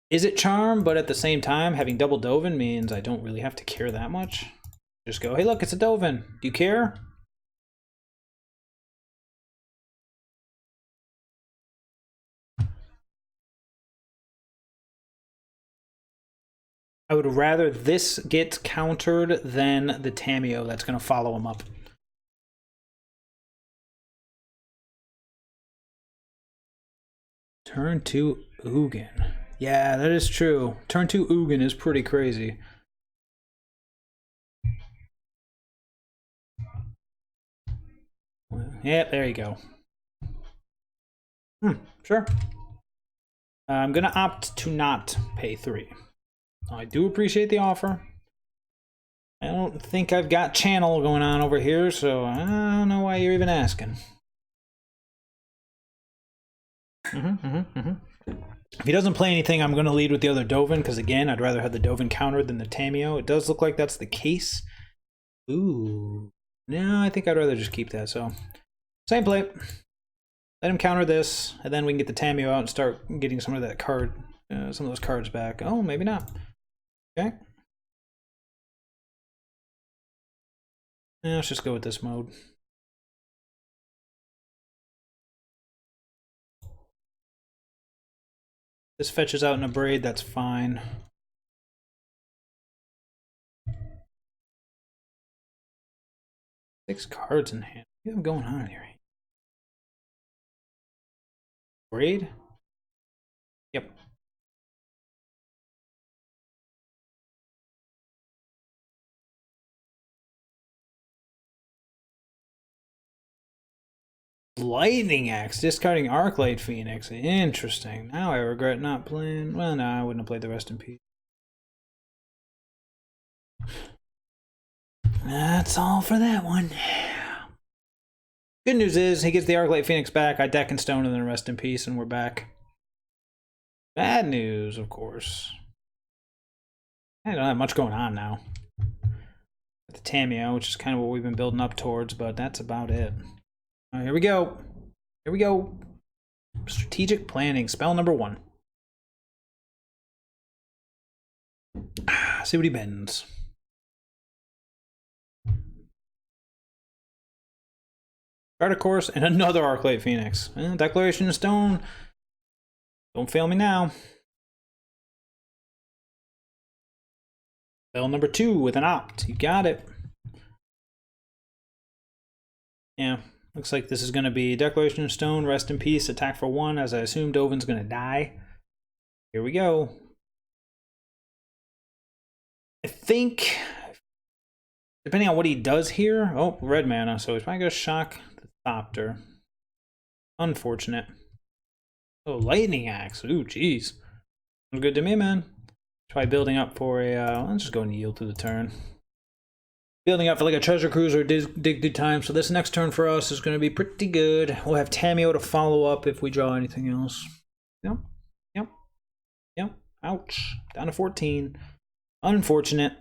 is it Charm? But at the same time, having double Dovin means I don't really have to care that much. Just go, hey look, it's a Dovin. Do you care? I would rather this get countered than the Tamiyo that's going to follow him up. Turn 2 Ugin. Yeah, that is true. Turn 2 Ugin is pretty crazy. Yep, there you go. Sure. I'm going to opt to not pay 3. I do appreciate the offer. I don't think I've got channel going on over here, so I don't know why you're even asking. If he doesn't play anything, I'm going to lead with the other Dovin, because again, I'd rather have the Dovin countered than the Tamiyo. It does look like that's the case. Ooh. No, I think I'd rather just keep that, so. Same play. Let him counter this, and then we can get the Tamiyo out and start getting some of that card, some of those cards back. Oh, maybe not. Okay. Yeah, let's just go with this mode. This fetches out in a braid, that's fine. Six cards in hand. What do you have going on here? Braid? Yep. Lightning Axe, discarding Arclight Phoenix. Interesting. Now I regret not playing. Well, no, I wouldn't have played the Rest in Peace. That's all for that one. Good news is he gets the Arclight Phoenix back. I deck and stone and then Rest in Peace, and we're back. Bad news, of course. I don't have much going on now. With the Tamiyo, which is kind of what we've been building up towards, but that's about it. All right, here we go. Here we go. Strategic planning, spell number 1. See what he bends. Card, of course, and another Arclight Phoenix. Declaration of Stone. Don't fail me now. Spell number 2 with an opt. You got it. Yeah. Looks like this is going to be Declaration of Stone, Rest in Peace, attack for 1, as I assume Dovin's going to die. Here we go. I think, depending on what he does here, oh, red mana, so he's probably going to shock the Thopter. Unfortunate. Oh, Lightning Axe. Ooh, jeez. Sounds good to me, man. Try building up for a, let's just go and yield through the turn. Building up for like a treasure cruise or dig through time, so this next turn for us is going to be pretty good. We'll have Tamiyo to follow up if we draw anything else. Yep. Ouch. Down to 14. Unfortunate.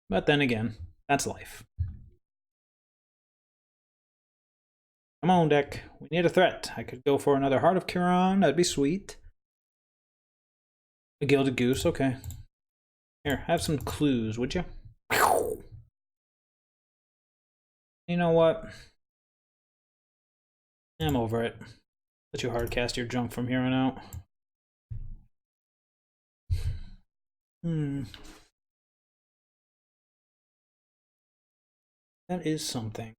But then again, that's life. Come on, deck. We need a threat. I could go for another Heart of Kiran. That'd be sweet. A Gilded Goose. Okay. Here, have some clues, would you? You know what? I'm over it. Let you hardcast your junk from here on out. That is something.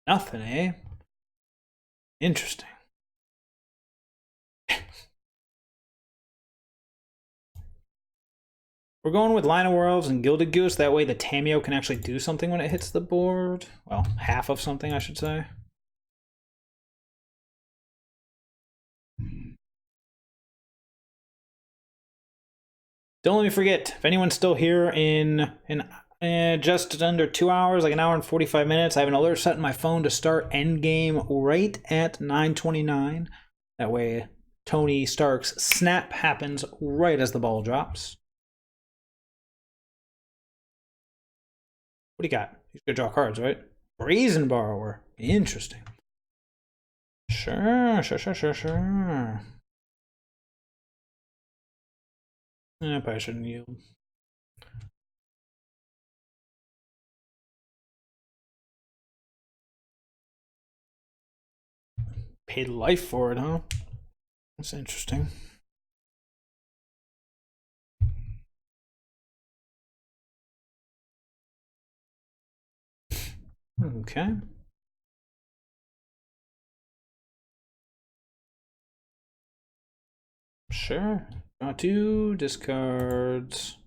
Nothing, eh? Interesting. We're going with Line of Worlds and Gilded Goose. That way the Tameo can actually do something when it hits the board. Well, half of something, I should say. Don't let me forget, if anyone's still here in just under 2 hours, like an hour and 45 minutes, I have an alert set in my phone to start endgame right at 9:29. That way Tony Stark's snap happens right as the ball drops. What do you got? He's gonna draw cards, right? Brazen Borrower. Interesting. Sure. I probably shouldn't yield. Paid life for it, huh? That's interesting. Okay. Sure. Draw 2, discards.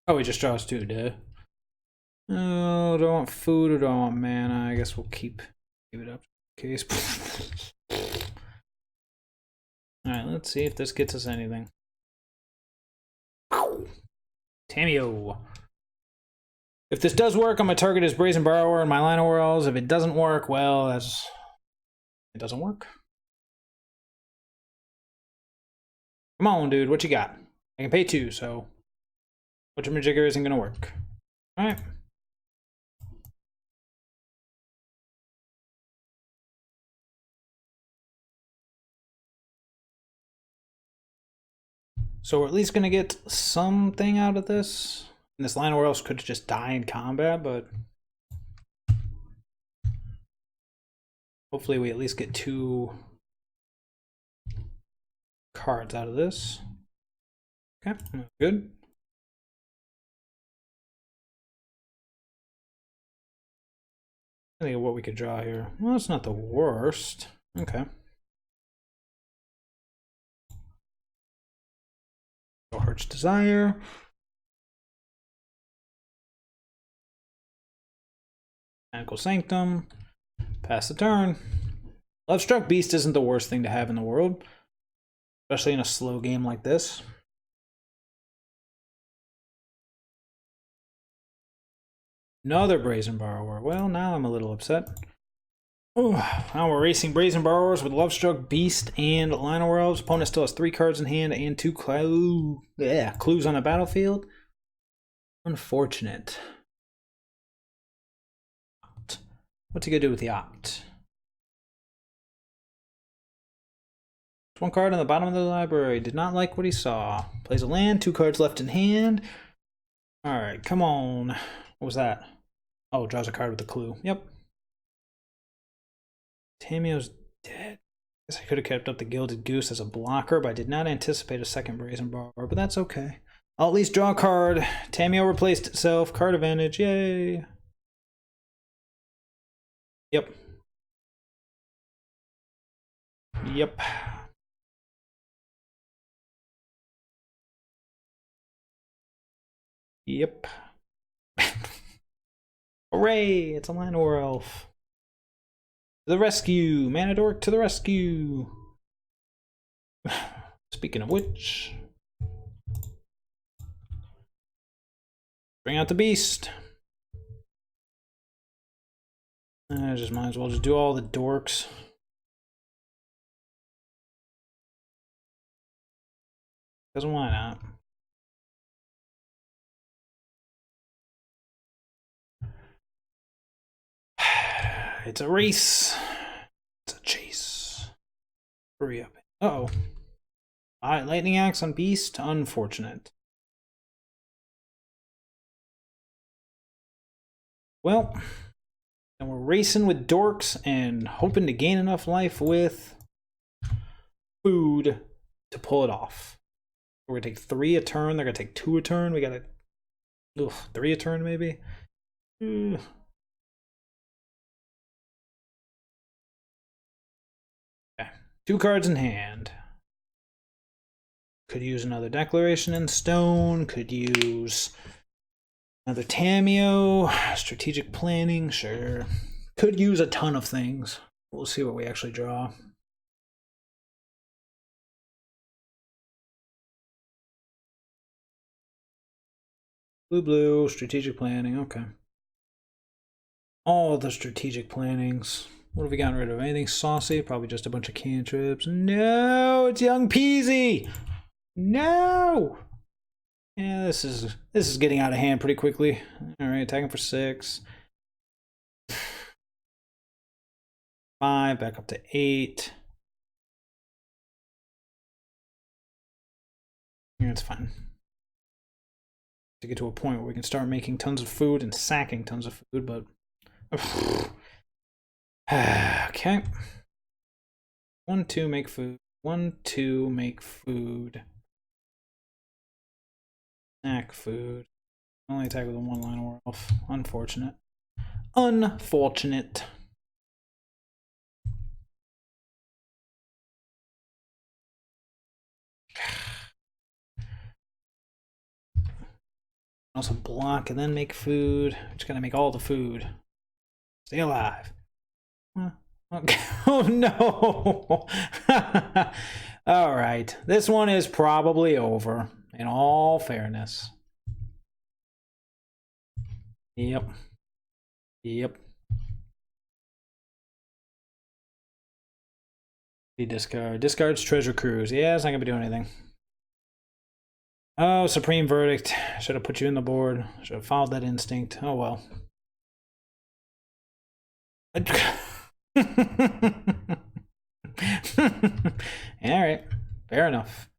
Oh, he just draws 2, duh. Oh, do I want food or do I want mana? I guess we'll keep it up in case. Alright, let's see if this gets us anything. Tameo. If this does work, I'm gonna target his Brazen Borrower and my Line of Worlds. If it doesn't work, well, it doesn't work. Come on, dude, what you got? I can pay 2, so Whatchamajigger isn't gonna work. Alright. So we're at least gonna get something out of this. And this Line of Worlds could just die in combat, but hopefully we at least get 2 cards out of this. Okay, good. I think of what we could draw here. Well, it's not the worst. Okay. Heart's Desire. Mechanical Sanctum. Pass the turn. Lovestruck Beast isn't the worst thing to have in the world, especially in a slow game like this. Another Brazen Borrower. Well, now I'm a little upset. Oh, now we're racing Brazen Borrowers with Lovestruck Beast and Line of Worlds. Opponent still has 3 cards in hand and 2 clues on the battlefield. Unfortunate. What's he gonna do with the Opt? 1 card on the bottom of the library. Did not like what he saw. Plays a land, 2 cards left in hand. Alright, come on. What was that? Oh, draws a card with a clue. Yep. Tameo's dead. I guess I could have kept up the Gilded Goose as a blocker, but I did not anticipate a second Brazen Borrower, but that's okay. I'll at least draw a card. Tameo replaced itself. Card advantage. Yay. Yep. Yep. Yep. Hooray! It's a Line of Worlds. To the rescue! Manadork to the rescue! Speaking of which, bring out the beast. I just might as well just do all the dorks. Because why not? It's a race. It's a chase. Hurry up. Uh-oh. Alright, lightning axe on beast. Unfortunate. Well, and we're racing with dorks and hoping to gain enough life with food to pull it off. We're gonna take 3 a turn. They're gonna take 2 a turn. We gotta 3 a turn maybe. Okay. 2 cards in hand. Could use another declaration in stone. Could use another Tameo. Strategic planning, sure. Could use a ton of things. We'll see what we actually draw. Blue, strategic planning, okay. All the strategic plannings. What have we gotten rid of? Anything saucy? Probably just a bunch of cantrips. No, it's Young Peasy! No! Yeah, this is getting out of hand pretty quickly. Alright, attacking for 6. 5, back up to 8. Yeah, it's fine. To get to a point where we can start making tons of food and sacking tons of food, but okay. 1, 2, make food. 1, 2, make food. Snack food. Only attack with a 1-line wolf. Unfortunate. Unfortunate. Also block and then make food. Just gotta make all the food. Stay alive. Okay. Oh no! Alright. This one is probably over, in all fairness. Yep. Yep. Discard. Discards Treasure Cruise. Yeah, it's not gonna be doing anything. Oh, Supreme Verdict. Should have put you in the board. Should have followed that instinct. Oh well. Alright. Fair enough.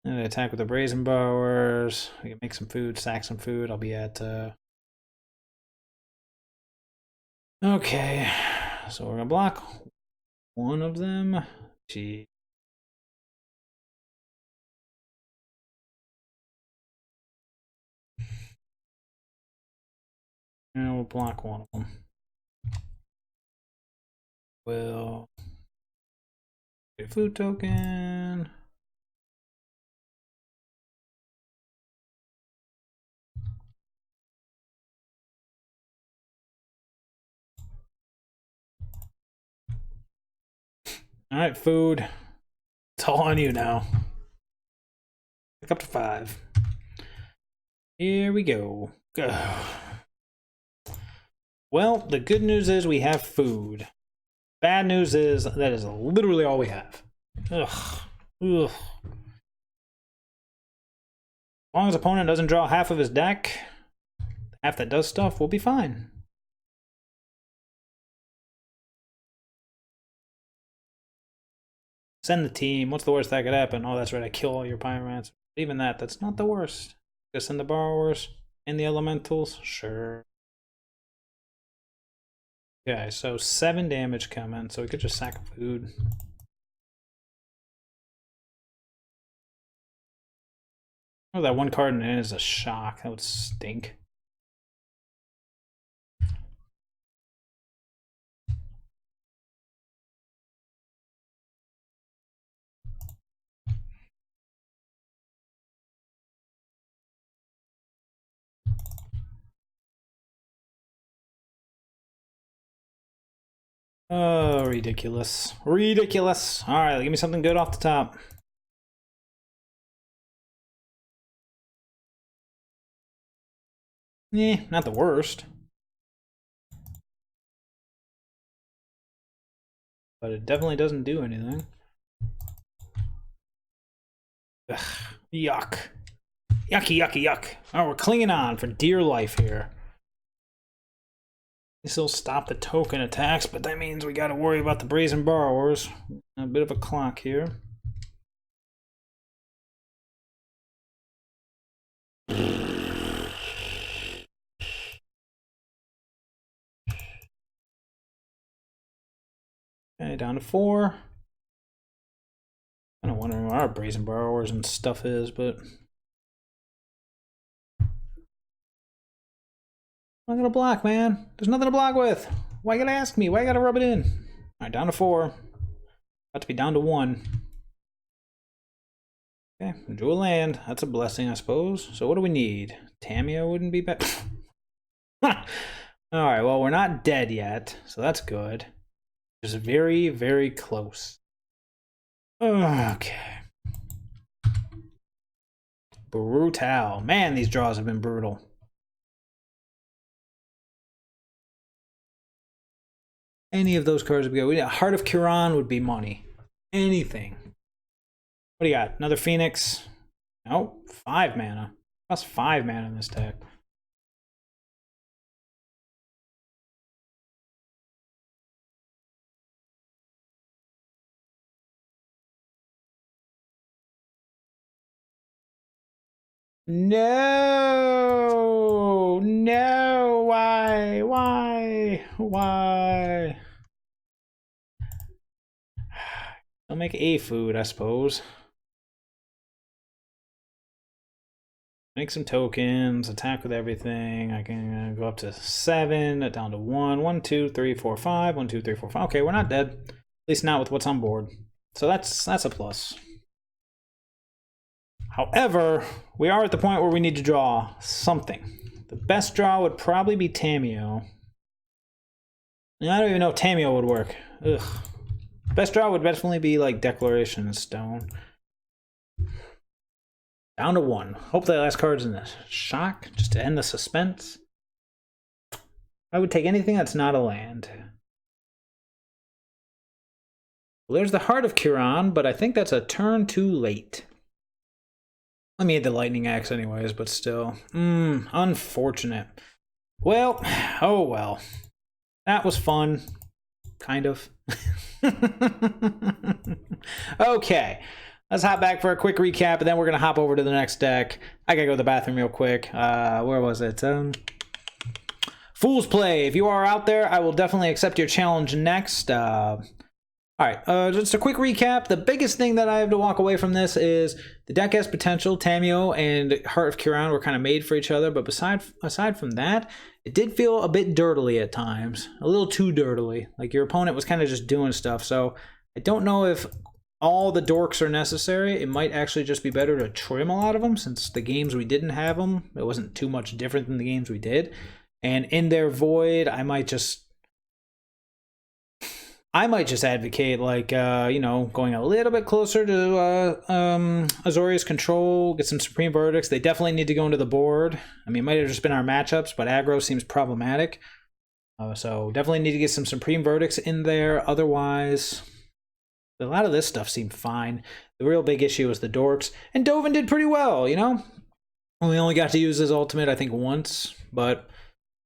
And attack with the Brazen Bowers. We can make some food, sack some food. I'll be at okay. So we're gonna block one of them. Gee. And we'll block one of them. We'll get a food token. Alright, food. It's all on you now. Pick up to 5. Here we go. Well, the good news is we have food. Bad news is that is literally all we have. Ugh. Ugh. As long as opponent doesn't draw half of his deck, half that does stuff, we'll be fine. Send the team. What's the worst that could happen? Oh, that's right. I kill all your Pyromancer. Even that's not the worst. Just send the borrowers and the elementals. Sure. Okay, so 7 damage coming. So we could just sack food. Oh, that one card in it is a shock. That would stink. Oh, ridiculous. Ridiculous. All right, give me something good off the top. Not the worst. But it definitely doesn't do anything. Ugh, yuck. Yucky, yucky, yuck. Oh, we're clinging on for dear life here. This will stop the token attacks, but that means we gotta worry about the brazen borrowers. A bit of a clock here. Okay, down to 4. Kind of wondering where our brazen borrowers and stuff is, but I'm not gonna block, man. There's nothing to block with. Why you gotta ask me? Why you gotta rub it in? All right, down to 4. About to be down to 1. Okay, drew a land. That's a blessing, I suppose. So what do we need? Tamio wouldn't be bad. All right, well, we're not dead yet, so that's good. Just very, very close. Okay. Brutal. Man, these draws have been brutal. Any of those cards would be good. Heart of Kiran would be money. Anything. What do you got? Another Phoenix? No, 5 mana. Plus 5 mana in this deck. No, no, why? I'll make a food, I suppose. Make some tokens, attack with everything. I can go up to 7, down to 1. 1, 2, 3, 4, 5. 1, 2, 3, 4, 5. Okay, we're not dead. At least not with what's on board. So that's a plus. However, we are at the point where we need to draw something. The best draw would probably be Tamio. I don't even know if Tamio would work. Ugh. Best draw would definitely be like Declaration of Stone. Down to 1. Hope the last card's in this. Shock, just to end the suspense. I would take anything that's not a land. Well, there's the Heart of Kiran, but I think that's a turn too late. I mean, the Lightning Axe anyways, but still. Unfortunate. Well, oh well. That was fun. Kind of. Okay. Let's hop back for a quick recap, and then we're going to hop over to the next deck. I got to go to the bathroom real quick. Where was it? Fool's Play. If you are out there, I will definitely accept your challenge next. All right, just a quick recap. The biggest thing that I have to walk away from this is the deck has potential. Tamio and Heart of Kiran were kind of made for each other, but aside from that, it did feel a bit dirtily at times. A little too dirtily. Like your opponent was kind of just doing stuff. So I don't know if all the dorks are necessary. It might actually just be better to trim a lot of them, since the games we didn't have them, it wasn't too much different than the games we did. And in their void, I might just advocate, like, going a little bit closer to Azorius Control, get some Supreme Verdicts. They definitely need to go into the board. I mean, it might have just been our matchups, but aggro seems problematic. So definitely need to get some Supreme Verdicts in there. Otherwise, a lot of this stuff seemed fine. The real big issue was the dorks. And Dovin did pretty well, you know? We only got to use his ultimate, I think, once, but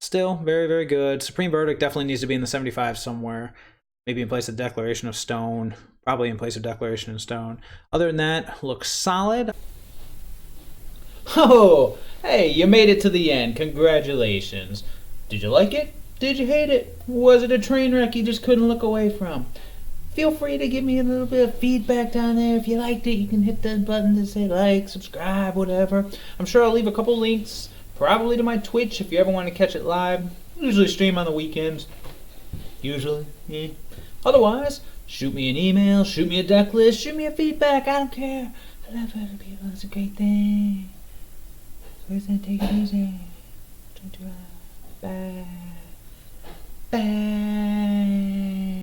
still very, very good. Supreme Verdict definitely needs to be in the 75 somewhere. Maybe in place of Declaration of Stone. Probably in place of Declaration of Stone. Other than that, looks solid. Oh, hey, you made it to the end. Congratulations. Did you like it? Did you hate it? Was it a train wreck you just couldn't look away from? Feel free to give me a little bit of feedback down there. If you liked it, you can hit the button to say like, subscribe, whatever. I'm sure I'll leave a couple links, probably to my Twitch if you ever want to catch it live. I usually stream on the weekends. Usually, yeah. Otherwise, shoot me an email, shoot me a deck list, shoot me a feedback. I don't care. I love other people. It's a great thing. So take it easy. Bye. Bye.